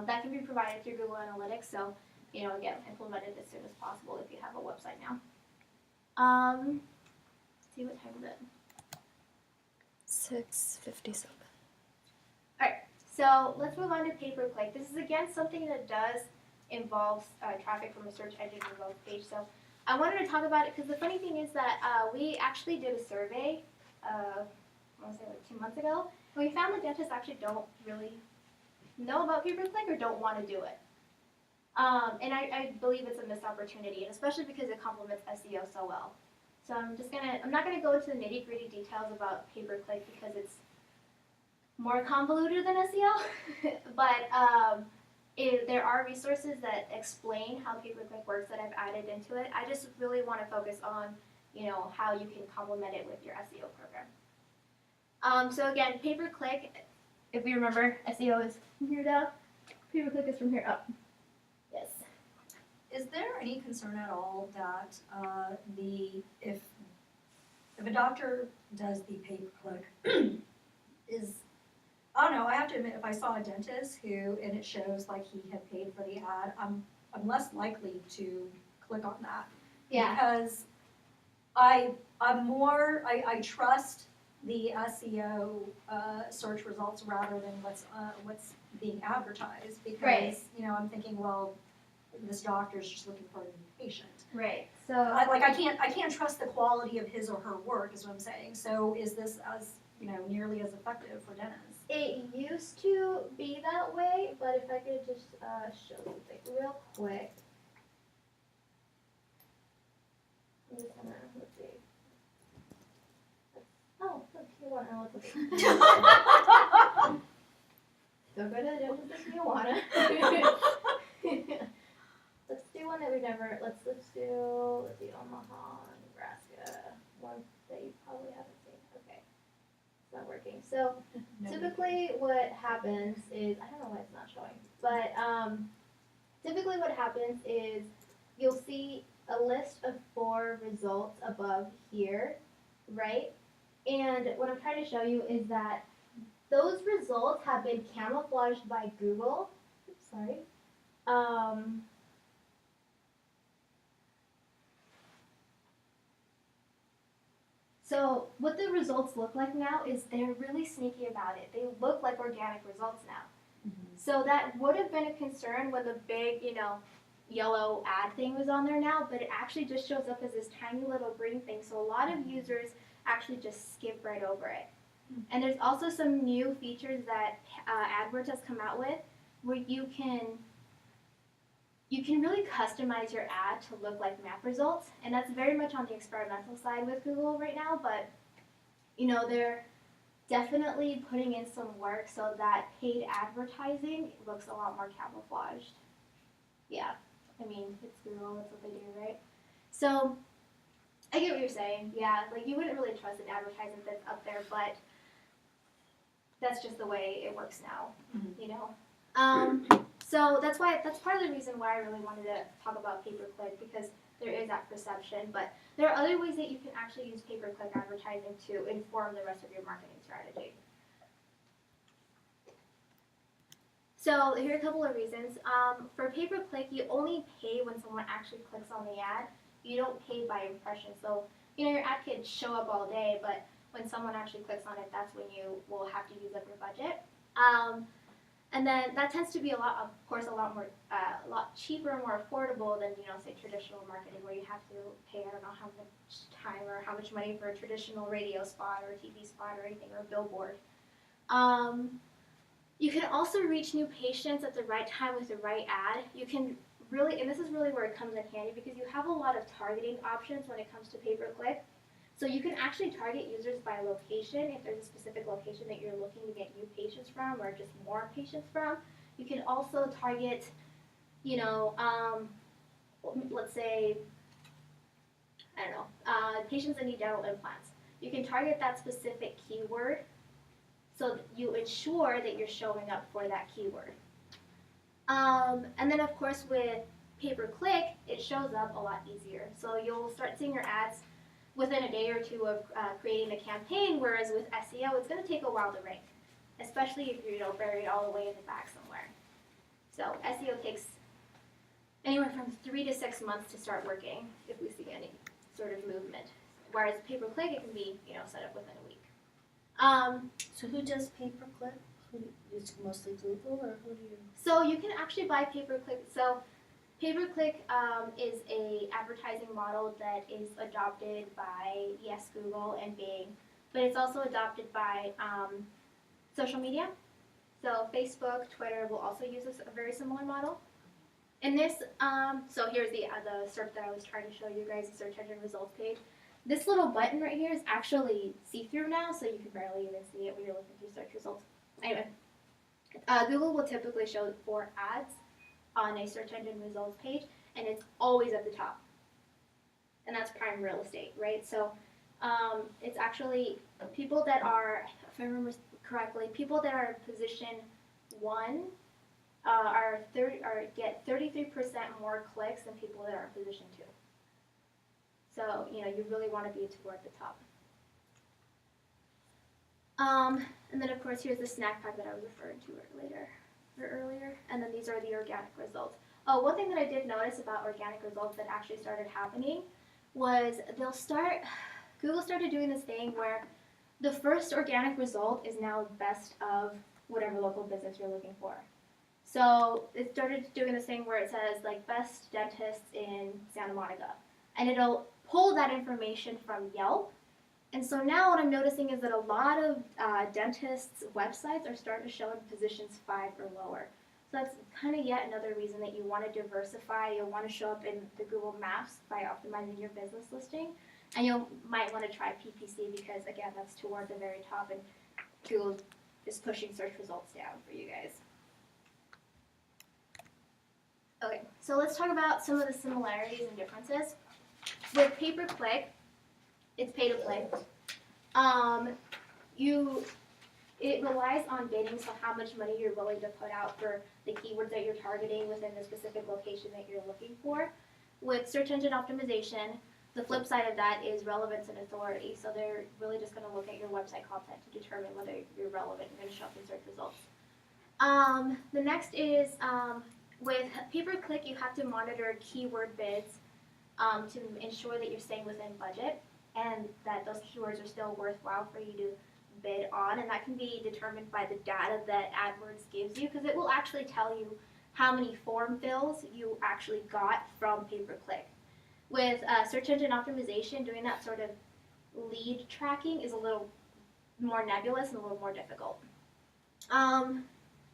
That can be provided through Google Analytics, so, again, implement it as soon as possible if you have a website now. Let's see what time is it? 6:57. So let's move on to pay-per-click. This is again something that does involve traffic from a search engine result page. So I wanted to talk about it because the funny thing is that we actually did a survey, I want to say like 2 months ago, and we found that dentists actually don't really know about pay-per-click or don't want to do it. And I believe it's a missed opportunity, and especially because it complements SEO so well. So I'm not gonna go into the nitty-gritty details about pay-per-click because it's more convoluted than SEO, but there are resources that explain how pay-per-click works that I've added into it. I just really want to focus on, how you can complement it with your SEO program. So again, pay-per-click, if we remember, SEO is from here down, pay-per-click is from here up. Yes. Is there any concern at all that if a doctor does the pay-per-click, I don't know, I have to admit, if I saw a dentist and it shows like he had paid for the ad, I'm less likely to click on that. Yeah. Because I trust the SEO search results rather than what's being advertised because, Right. I'm thinking, well, this doctor's just looking for a new patient. Right. So I can't trust the quality of his or her work is what I'm saying. So is this as, nearly as effective for dentists? it used to be that way, but if I could just show something real quick. I'm just gonna, let's see. Oh, look, you want to So go to the dentist if you wanna. Let's do one one that we never, let's do Omaha, Nebraska, one that you probably haven't seen. Okay, it's not working. So typically what happens is, I don't know why it's not showing, but typically what happens is you'll see a list of 4 results above here, right? And what I'm trying to show you is that those results have been camouflaged by Google. Oops, sorry. So what the results look like now is they're really sneaky about it. They look like organic results now. So that would have been a concern when the big, yellow ad thing was on there now, but it actually just shows up as this tiny little green thing. So a lot of users actually just skip right over it. And there's also some new features that AdWords has come out with where you can really customize your ad to look like map results, and that's very much on the experimental side with Google right now, but they're definitely putting in some work so that paid advertising looks a lot more camouflaged. Yeah, I mean, it's Google, that's what they do, right? So, I get what you're saying, yeah, like you wouldn't really trust an advertisement that's up there, but that's just the way it works now, So that's part of the reason why I really wanted to talk about pay-per-click, because there is that perception, but there are other ways that you can actually use pay-per-click advertising to inform the rest of your marketing strategy. So here are a couple of reasons. For pay-per-click, you only pay when someone actually clicks on the ad. You don't pay by impression. So your ad could show up all day, but when someone actually clicks on it, that's when you will have to use up your budget. And then that tends to be a lot cheaper and more affordable than say traditional marketing, where you have to pay I don't know how much time or how much money for a traditional radio spot or a TV spot or anything, or a billboard. You can also reach new patients at the right time with the right ad. You can really, and this is really where it comes in handy, because you have a lot of targeting options when it comes to pay-per-click. So you can actually target users by location if there's a specific location that you're looking to get new patients from or just more patients from. You can also target, let's say, I don't know, patients that need dental implants. You can target that specific keyword so that you ensure that you're showing up for that keyword. And then of course with pay-per-click, it shows up a lot easier. So you'll start seeing your ads within a day or two of creating the campaign, whereas with SEO, it's going to take a while to rank, especially if you're buried all the way in the back somewhere. So SEO takes anywhere from 3 to 6 months to start working if we see any sort of movement, whereas pay-per-click, it can be set up within a week. So who does pay-per-click? Is it mostly Google, or who do you? So you can actually buy pay-per-click. So pay-per-click is a advertising model that is adopted by, yes, Google and Bing, but it's also adopted by social media. So Facebook, Twitter will also use a very similar model. In this, so here's the SERP that I was trying to show you guys, the search engine results page. This little button right here is actually see-through now, so you can barely even see it when you're looking through search results. Anyway, Google will typically show 4 ads on a search engine results page, and it's always at the top. And that's prime real estate, right? So it's actually people that are, if I remember correctly, people that are in position 1 get 33% more clicks than people that are in position 2. So you really want to be toward the top. And then of course here's the snack pack that I was referring to earlier, and then these are the organic results. Oh, one thing that I did notice about organic results that actually started happening was Google started doing this thing where the first organic result is now best of whatever local business you're looking for. So it started doing this thing where it says like best dentists in Santa Monica, and it'll pull that information from Yelp. And so now what I'm noticing is that a lot of dentists' websites are starting to show in positions 5 or lower. So that's kind of yet another reason that you want to diversify. You'll want to show up in the Google Maps by optimizing your business listing. And you might want to try PPC because, again, that's toward the very top, and Google is pushing search results down for you guys. Okay, so let's talk about some of the similarities and differences. With pay-per-click, it's pay to play. It relies on bidding, so how much money you're willing to put out for the keywords that you're targeting within the specific location that you're looking for. With search engine optimization, the flip side of that is relevance and authority. So they're really just going to look at your website content to determine whether you're relevant and going to show up in search results. The next is with pay-per-click, you have to monitor keyword bids to ensure that you're staying within budget and that those keywords are still worthwhile for you to bid on, and that can be determined by the data that AdWords gives you, because it will actually tell you how many form fills you actually got from pay-per-click. With search engine optimization, doing that sort of lead tracking is a little more nebulous and a little more difficult.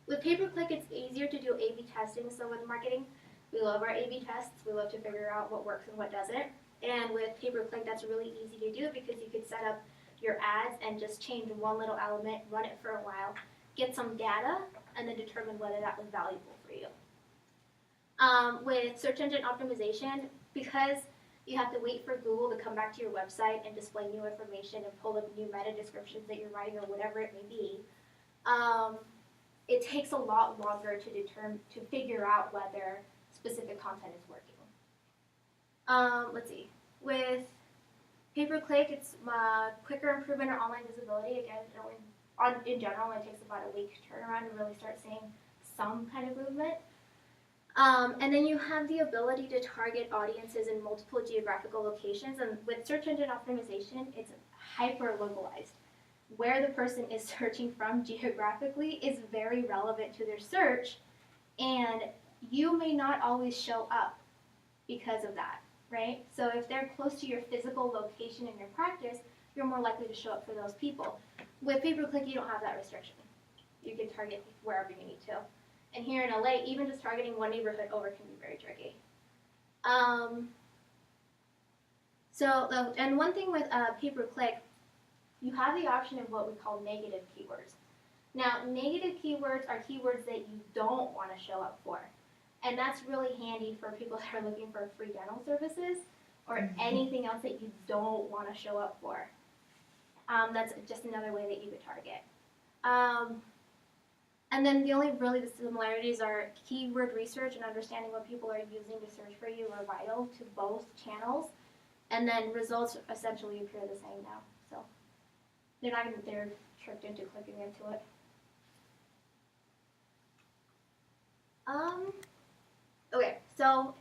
With pay-per-click, it's easier to do A/B testing. So with marketing, we love our A/B tests. We love to figure out what works and what doesn't. And with pay-per-click, that's really easy to do because you could set up your ads and just change one little element, run it for a while, get some data, and then determine whether that was valuable for you. With search engine optimization, because you have to wait for Google to come back to your website and display new information and pull up new meta descriptions that you're writing or whatever it may be, it takes a lot longer to figure out whether specific content is working. Let's see. With pay-per-click, it's quicker improvement in online visibility. Again, in general, it takes about a week turnaround to really start seeing some kind of movement. And then you have the ability to target audiences in multiple geographical locations. And with search engine optimization, it's hyper-localized. Where the person is searching from geographically is very relevant to their search, and you may not always show up because of that, right? So if they're close to your physical location in your practice, you're more likely to show up for those people. With pay-per-click, you don't have that restriction. You can target wherever you need to. And here in LA, even just targeting one neighborhood over can be very tricky. And one thing with pay-per-click, you have the option of what we call negative keywords. Now, negative keywords are keywords that you don't want to show up for. And that's really handy for people that are looking for free dental services or anything else that you don't want to show up for. That's just another way that you could target. And then the similarities are keyword research and understanding what people are using to search for you are vital to both channels. And then results essentially appear the same now. So they're tricked into clicking into it. Okay, so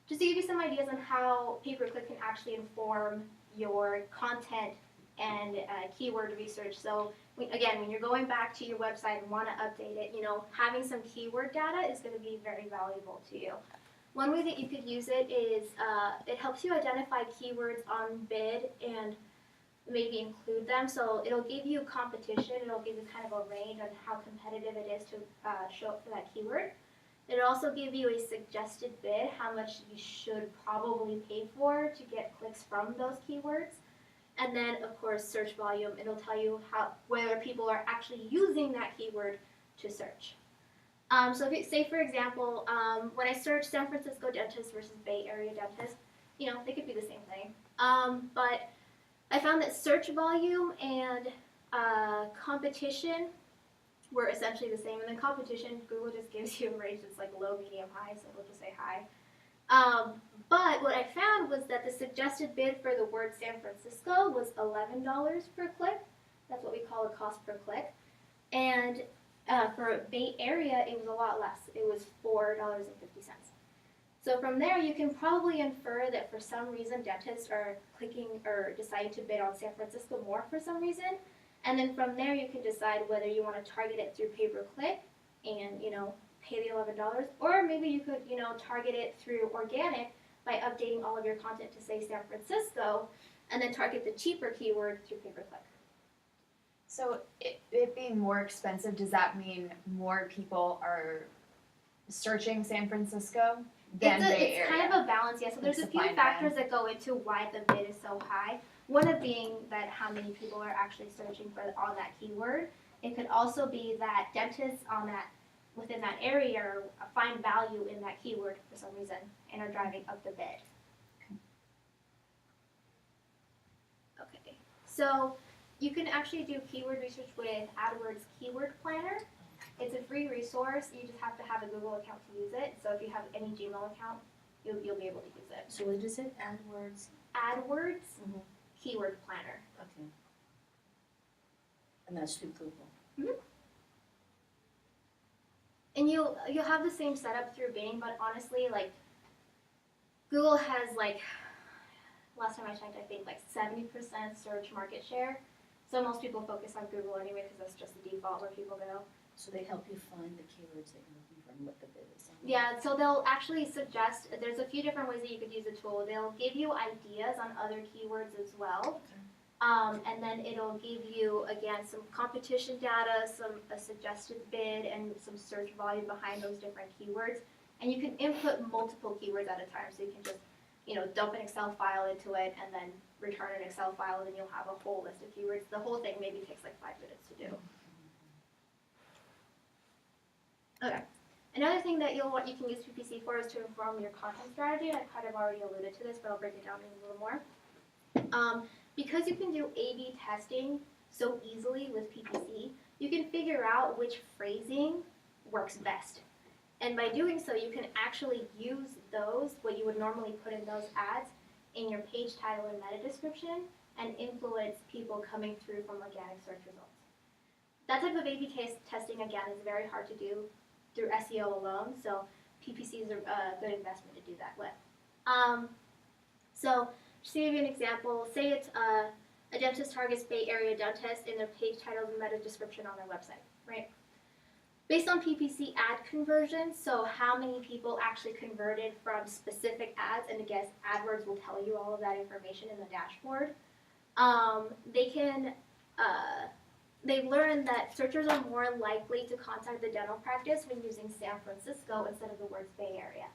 just to give you some ideas on how pay-per-click can actually inform your content and keyword research. So when you're going back to your website and want to update it, having some keyword data is going to be very valuable to you. One way that you could use it is it helps you identify keywords on bid and maybe include them. So it'll give you competition. It'll give you kind of a range on how competitive it is to show up for that keyword. It'll also give you a suggested bid, how much you should probably pay for to get clicks from those keywords. And then, of course, search volume. It'll tell you whether people are actually using that keyword to search. So if you say, for example, when I search San Francisco dentist versus Bay Area dentist, they could be the same thing. But I found that search volume and competition were essentially the same. And then competition, Google just gives you a range that's like low, medium, high, so we'll just say high. But what I found was that the suggested bid for the word San Francisco was $11 per click. That's what we call a cost per click. And for Bay Area, it was a lot less. It was $4.50. So from there, you can probably infer that for some reason, dentists are clicking or deciding to bid on San Francisco more for some reason. And then from there, you can decide whether you want to target it through pay-per-click and, pay the $11, or maybe you could, target it through organic by updating all of your content to say San Francisco, and then target the cheaper keyword through pay-per-click. So it being more expensive, does that mean more people are searching San Francisco than Bay Area? It's kind of a balance, yeah. So there's a few factors that go into why the bid is so high. One of being that how many people are actually searching on that keyword. It could also be that dentists within that area or find value in that keyword for some reason and are driving up the bid. Okay, so you can actually do keyword research with AdWords Keyword Planner. It's a free resource. You just have to have a Google account to use it. So if you have any Gmail account, you'll be able to use it. So what is it? AdWords? AdWords Mhm. Keyword Planner. Okay. And that's through Google. And you'll have the same setup through Bing, but honestly, like Google has like last time I checked, I think like 70% search market share. So most people focus on Google anyway because that's just the default where people go. So they help you find the keywords that you're looking for and what the bid is on. Yeah, so they'll actually suggest, there's a few different ways that you could use the tool. They'll give you ideas on other keywords as well. And then it'll give you, again, some competition data, a suggested bid, and some search volume behind those different keywords. And you can input multiple keywords at a time, so you can just, dump an Excel file into it and then return an Excel file, and then you'll have a whole list of keywords. The whole thing maybe takes like 5 minutes to do. Okay. Another thing that you can use PPC for is to inform your content strategy. I kind of already alluded to this, but I'll break it down a little more. Because you can do A/B testing so easily with PPC, you can figure out which phrasing works best. And by doing so, you can actually use those, what you would normally put in those ads, in your page title and meta description, and influence people coming through from organic search results. That type of A/B testing, again, is very hard to do through SEO alone, so PPC is a good investment to do that with. So, just to give you an example, say it's a dentist targets Bay Area dentist in their page titles and meta description on their website, right? Based on PPC ad conversions, so how many people actually converted from specific ads, and again, AdWords will tell you all of that information in the dashboard. They've learned that searchers are more likely to contact the dental practice when using San Francisco instead of the words Bay Area.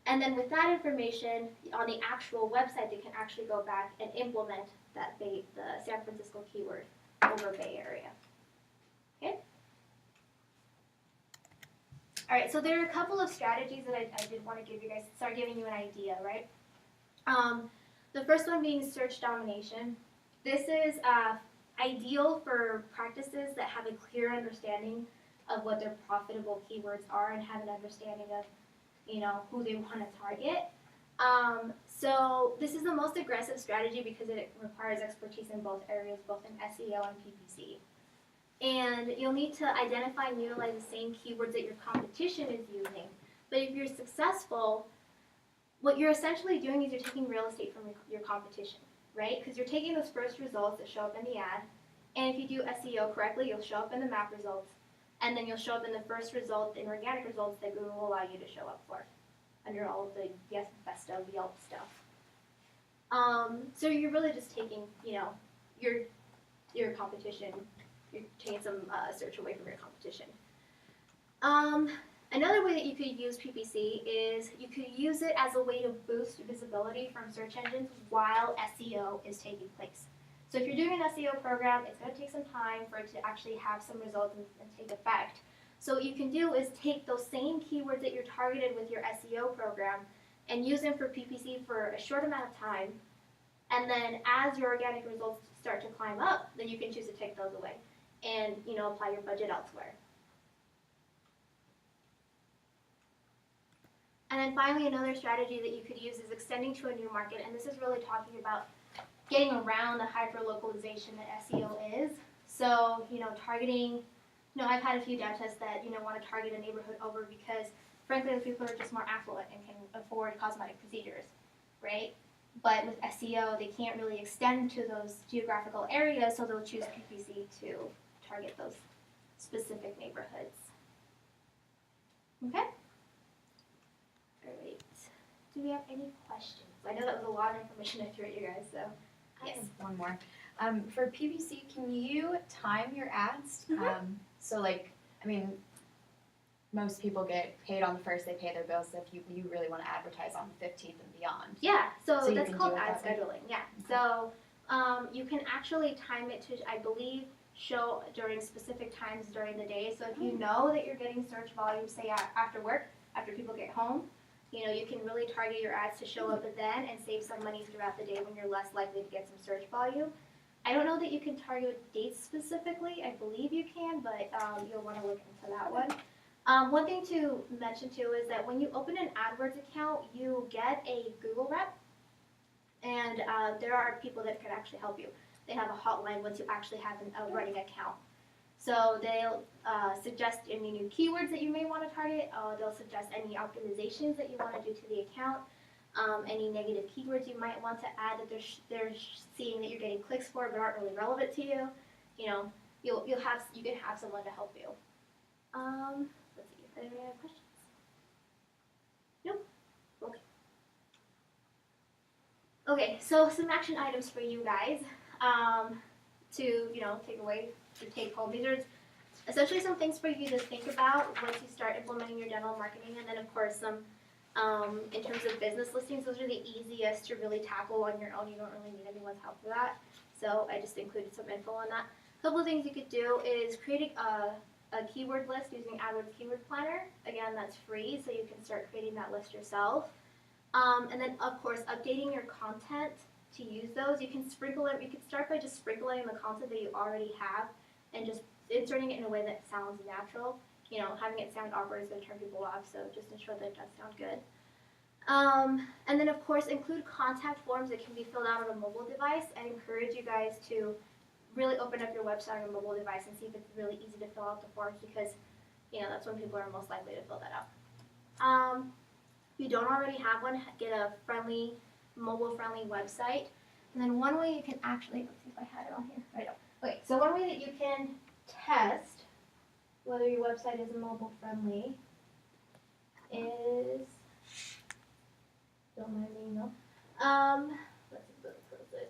And then with that information, on the actual website, they can actually go back and implement the San Francisco keyword over Bay Area. Okay? All right, so there are a couple of strategies that I did want to give you guys, start giving you an idea, right? The first one being search domination. This is ideal for practices that have a clear understanding of what their profitable keywords are and have an understanding of, who they want to target. So this is the most aggressive strategy because it requires expertise in both areas, both in SEO and PPC. And you'll need to identify and utilize the same keywords that your competition is using. But if you're successful, what you're essentially doing is you're taking real estate from your competition, right? Because you're taking those first results that show up in the ad, and if you do SEO correctly, you'll show up in the map results, and then you'll show up in the first result in organic results that Google will allow you to show up for, under all of the best of Yelp stuff. So you're really just taking, your competition. You're taking some search away from your competition. Another way that you could use PPC is you could use it as a way to boost visibility from search engines while SEO is taking place. So if you're doing an SEO program, it's going to take some time for it to actually have some results and take effect. So what you can do is take those same keywords that you're targeted with your SEO program and use them for PPC for a short amount of time. And then as your organic results start to climb up, then you can choose to take those away and apply your budget elsewhere. And then finally, another strategy that you could use is extending to a new market, and this is really talking about getting around the hyper-localization that SEO is. So, targeting, I've had a few dentists that, want to target a neighborhood over because, frankly, those people are just more affluent and can afford cosmetic procedures, right? But with SEO, they can't really extend to those geographical areas, so they'll choose PPC to target those specific neighborhoods. Okay? Alright. Do we have any questions? I know that was a lot of information I threw at you guys, so. I Yes. have one more. For PPC, can you time your ads? Mhm. So most people get paid on the first, they pay their bills, so if you really want to advertise on the 15th and beyond. Yeah, so So you that's can called do it ad that way? scheduling, yeah. So you can actually time it to, I believe, show during specific times during the day. So if you know that you're getting search volume, say after work, after people get home, you know, you can really target your ads to show up then and save some money throughout the day when you're less likely to get some search volume. I don't know that you can target dates specifically. I believe you can, but you'll want to look into that one. One thing to mention too is that when you open an AdWords account, you get a Google rep, and there are people that can actually help you. They have a hotline once you actually have a running account. So they'll suggest any new keywords that you may want to target. They'll suggest any optimizations that you want to do to the account. Any negative keywords you might want to add that they're seeing that you're getting clicks for but aren't really relevant to you. You know, you can have someone to help you. Let's see. Are there any other questions? Nope. Okay. Okay. So some action items for you guys to take home. These are essentially some things for you to think about once you start implementing your dental marketing, and then of course some. In terms of business listings, those are the easiest to really tackle on your own. You don't really need anyone's help for that. So I just included some info on that. A couple of things you could do is creating a keyword list using AdWords Keyword Planner. Again, that's free, so you can start creating that list yourself. And then, of course, updating your content to use those. You can sprinkle it. You can start by just sprinkling the content that you already have and just inserting it in a way that sounds natural. You know, having it sound awkward is going to turn people off, so just ensure that it does sound good. And then, of course, include contact forms that can be filled out on a mobile device. I encourage you guys to really open up your website on a mobile device and see if it's really easy to fill out the forms, because, you know, that's when people are most likely to fill that out. If you don't already have one, get a friendly, mobile-friendly website. And then one way you can actually, let's see if I had it on here. I don't. Okay, so one way that you can test whether your website is mobile friendly is, don't mind me, no. Let's see, let's close it.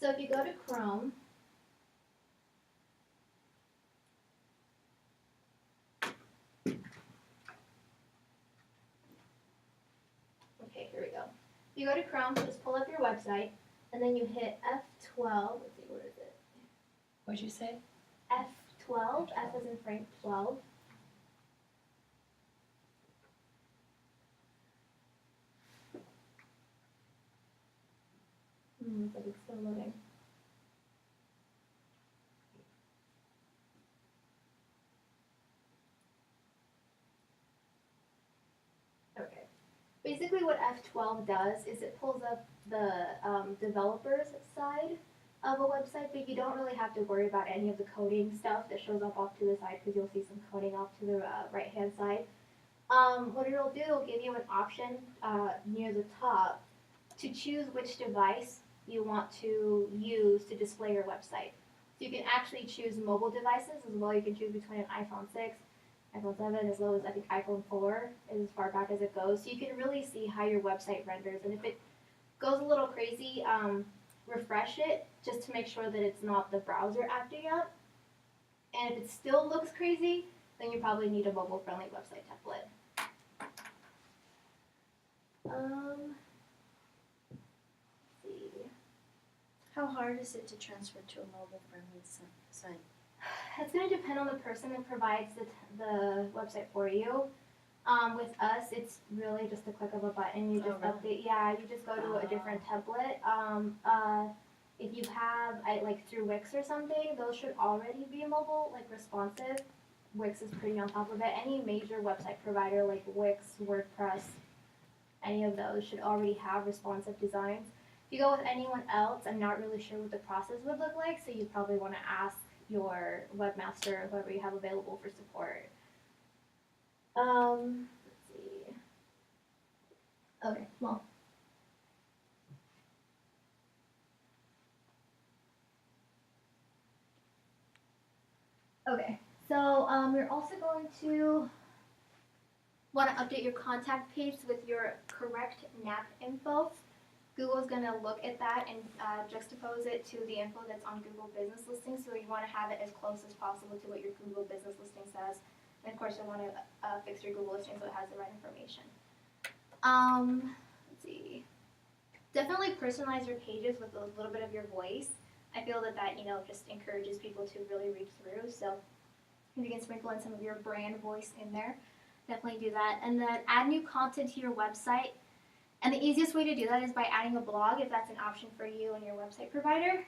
So if you go to Chrome, okay, here we go. If you go to Chrome, just pull up your website, and then you hit F12. Let's see, where is it? What'd you say? F12, F as in Frank 12. But it's still loading. Okay. Basically what F12 does is it pulls up the developer's side of a website, but you don't really have to worry about any of the coding stuff that shows up off to the side, because you'll see some coding off to the right-hand side. What it'll do, it'll give you an option near the top to choose which device you want to use to display your website. So you can actually choose mobile devices as well. You can choose between an iPhone 6, iPhone 7, as low as I think iPhone 4 is as far back as it goes. So you can really see how your website renders, and if it goes a little crazy, refresh it just to make sure that it's not the browser acting up. And if it still looks crazy, then you probably need a mobile-friendly website template. Let's see. How hard is it to transfer to a mobile-friendly site? It's going to depend on the person that provides the website for you. With us, it's really just a click of a button. You just update. Yeah, you just go to a different template. If you have like through Wix or something, those should already be mobile, like responsive. Wix is pretty on top of it. Any major website provider like Wix, WordPress, any of those should already have responsive designs. If you go with anyone else, I'm not really sure what the process would look like, so you probably want to ask your webmaster or whoever you have available for support. Let's see. Okay, well. Okay, so you're also going to want to update your contact page with your correct NAP info. Google's going to look at that and juxtapose it to the info that's on Google Business Listings, so you want to have it as close as possible to what your Google Business Listing says. And of course, you want to fix your Google listing so it has the right information. Let's see. Definitely personalize your pages with a little bit of your voice. I feel that you know, just encourages people to really read through. So if you can sprinkle in some of your brand voice in there, definitely do that. And then add new content to your website. And the easiest way to do that is by adding a blog if that's an option for you and your website provider.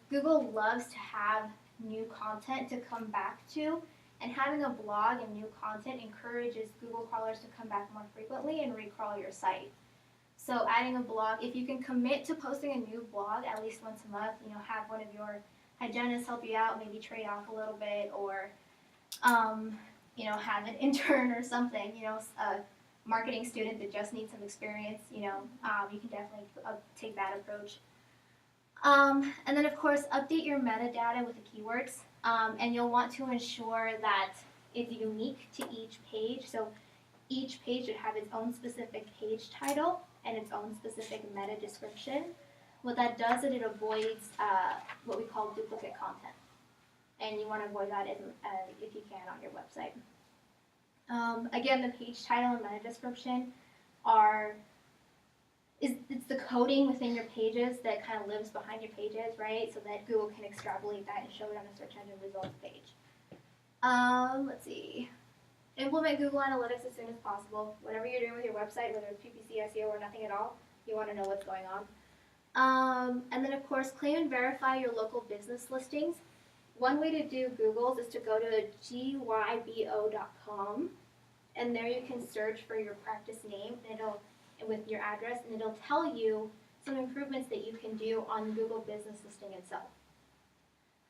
Google loves to have new content to come back to, and having a blog and new content encourages Google crawlers to come back more frequently and recrawl your site. So adding a blog, if you can commit to posting a new blog at least once a month, you know, have one of your hygienists help you out, maybe trade off a little bit, or you know, have an intern or something, you know, a marketing student that just needs some experience, you know, you can definitely take that approach. And then of course, update your metadata with the keywords, and you'll want to ensure that it's unique to each page. So each page should have its own specific page title and its own specific meta description. What that does is it avoids what we call duplicate content, and you want to avoid that if you can on your website. Again, the page title and meta description it's the coding within your pages that kind of lives behind your pages, right? So that Google can extrapolate that and show it on the search engine results page. Let's see. Implement Google Analytics as soon as possible. Whatever you're doing with your website, whether it's PPC, SEO, or nothing at all, you want to know what's going on. And then of course, claim and verify your local business listings. One way to do Google's is to go to gybo.com, and there you can search for your practice name with your address, and it'll tell you some improvements that you can do on Google Business Listing itself.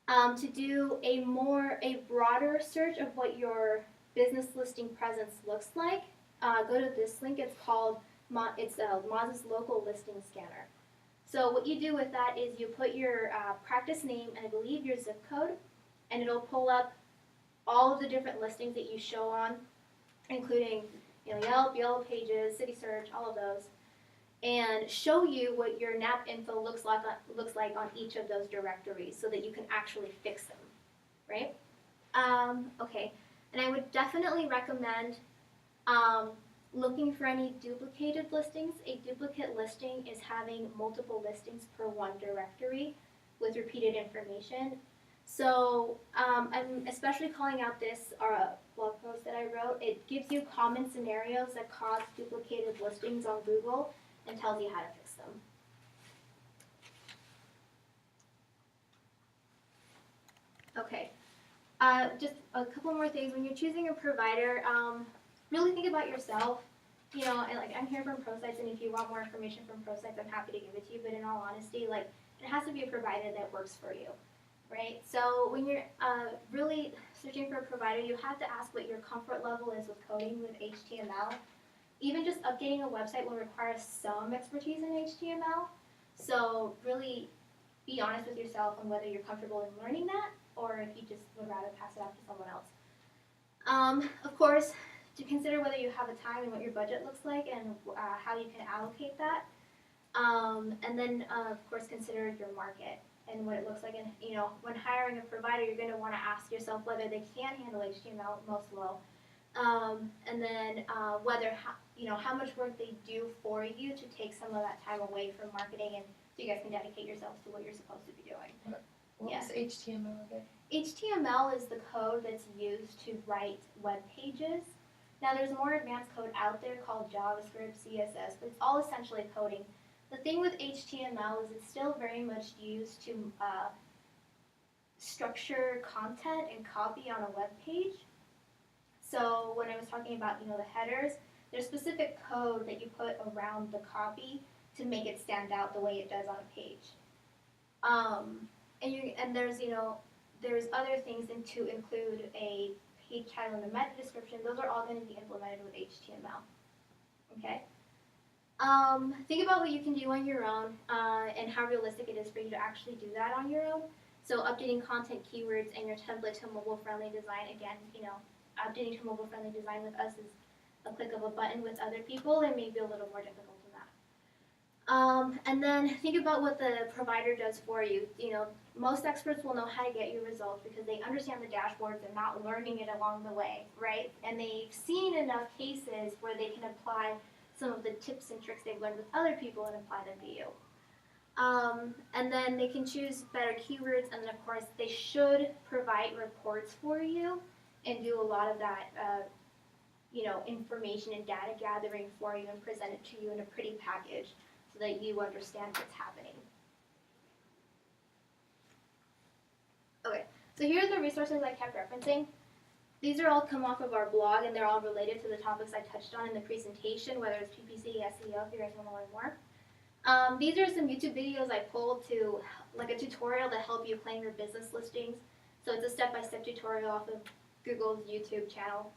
To do a broader search of what your business listing presence looks like, go to this link. It's called Moz's Local Listing Scanner. So what you do with that is you put your practice name and I believe your zip code, and it'll pull up all of the different listings that you show on, including Yelp, Yellow Pages, City Search, all of those, and show you what your NAP info looks like on each of those directories, so that you can actually fix them, right? Okay, and I would definitely recommend looking for any duplicated listings. A duplicate listing is having multiple listings per one directory with repeated information. So I'm especially calling out this blog post that I wrote. It gives you common scenarios that cause duplicated listings on Google and tells you how to fix them. Okay, just a couple more things. When you're choosing a provider, really think about yourself. You know, and like I'm here from ProSites, and if you want more information from ProSites, I'm happy to give it to you. But in all honesty, like it has to be a provider that works for you, right? So when you're really searching for a provider, you have to ask what your comfort level is with coding with HTML. Even just updating a website will require some expertise in HTML. So really be honest with yourself on whether you're comfortable in learning that, or if you just would rather pass it off to someone else. Of course, to consider whether you have a time and what your budget looks like and how you can allocate that. And then, of course, consider your market and what it looks like. And, when hiring a provider, you're going to want to ask yourself whether they can handle HTML, most will. And then whether, how much work they do for you to take some of that time away from marketing, and so you guys can dedicate yourselves to what you're supposed to be doing. What was HTML again? HTML is the code that's used to write web pages. Now there's more advanced code out there called JavaScript, CSS, but it's all essentially coding. The thing with HTML is it's still very much used to structure content and copy on a web page. So when I was talking about, the headers, there's specific code that you put around the copy to make it stand out the way it does on a page. And there's other things to include a page title and the meta description. Those are all going to be implemented with HTML. Okay. Think about what you can do on your own and how realistic it is for you to actually do that on your own. So updating content keywords and your template to mobile-friendly design. Again, updating to mobile-friendly design with us is a click of a button. With other people, it may be a little more difficult than that. And then think about what the provider does for you. Most experts will know how to get your results because they understand the dashboards and not learning it along the way, right? And they've seen enough cases where they can apply some of the tips and tricks they've learned with other people and apply them to you. And then they can choose better keywords, and then of course they should provide reports for you and do a lot of that, information and data gathering for you and present it to you in a pretty package so that you understand what's happening. Okay, so here are the resources I kept referencing. These are all come off of our blog, and they're all related to the topics I touched on in the presentation, whether it's PPC, SEO, if you guys want to learn more. These are some YouTube videos I pulled to, like a tutorial to help you claim your business listings. So it's a step-by-step tutorial off of Google's YouTube channel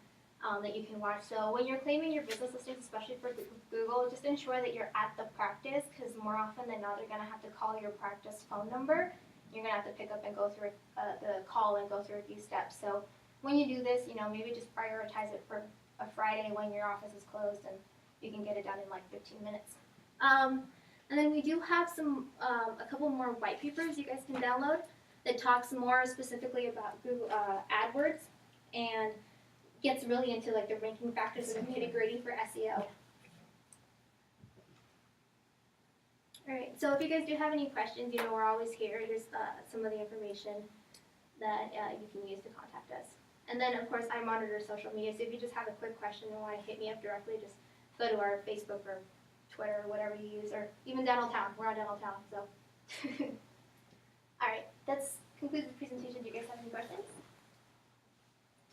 that you can watch. So when you're claiming your business listings, especially for Google, just ensure that you're at the practice, because more often than not, they're going to have to call your practice phone number. You're going to have to pick up and go through the call and go through a few steps. So when you do this, maybe just prioritize it for a Friday when your office is closed, and you can get it done in like 15 minutes. And then we do have a couple more white papers you guys can download that talks more specifically about Google AdWords and gets really into like the ranking factors and the nitty-gritty for SEO. Alright, so if you guys do have any questions, we're always here. Here's some of the information that you can use to contact us. And then, of course, I monitor social media, so if you just have a quick question and want to hit me up directly, just go to our Facebook or Twitter or whatever you use, or even Dentaltown. We're on Dentaltown, so. Alright, that concludes the presentation. Do you guys have any questions?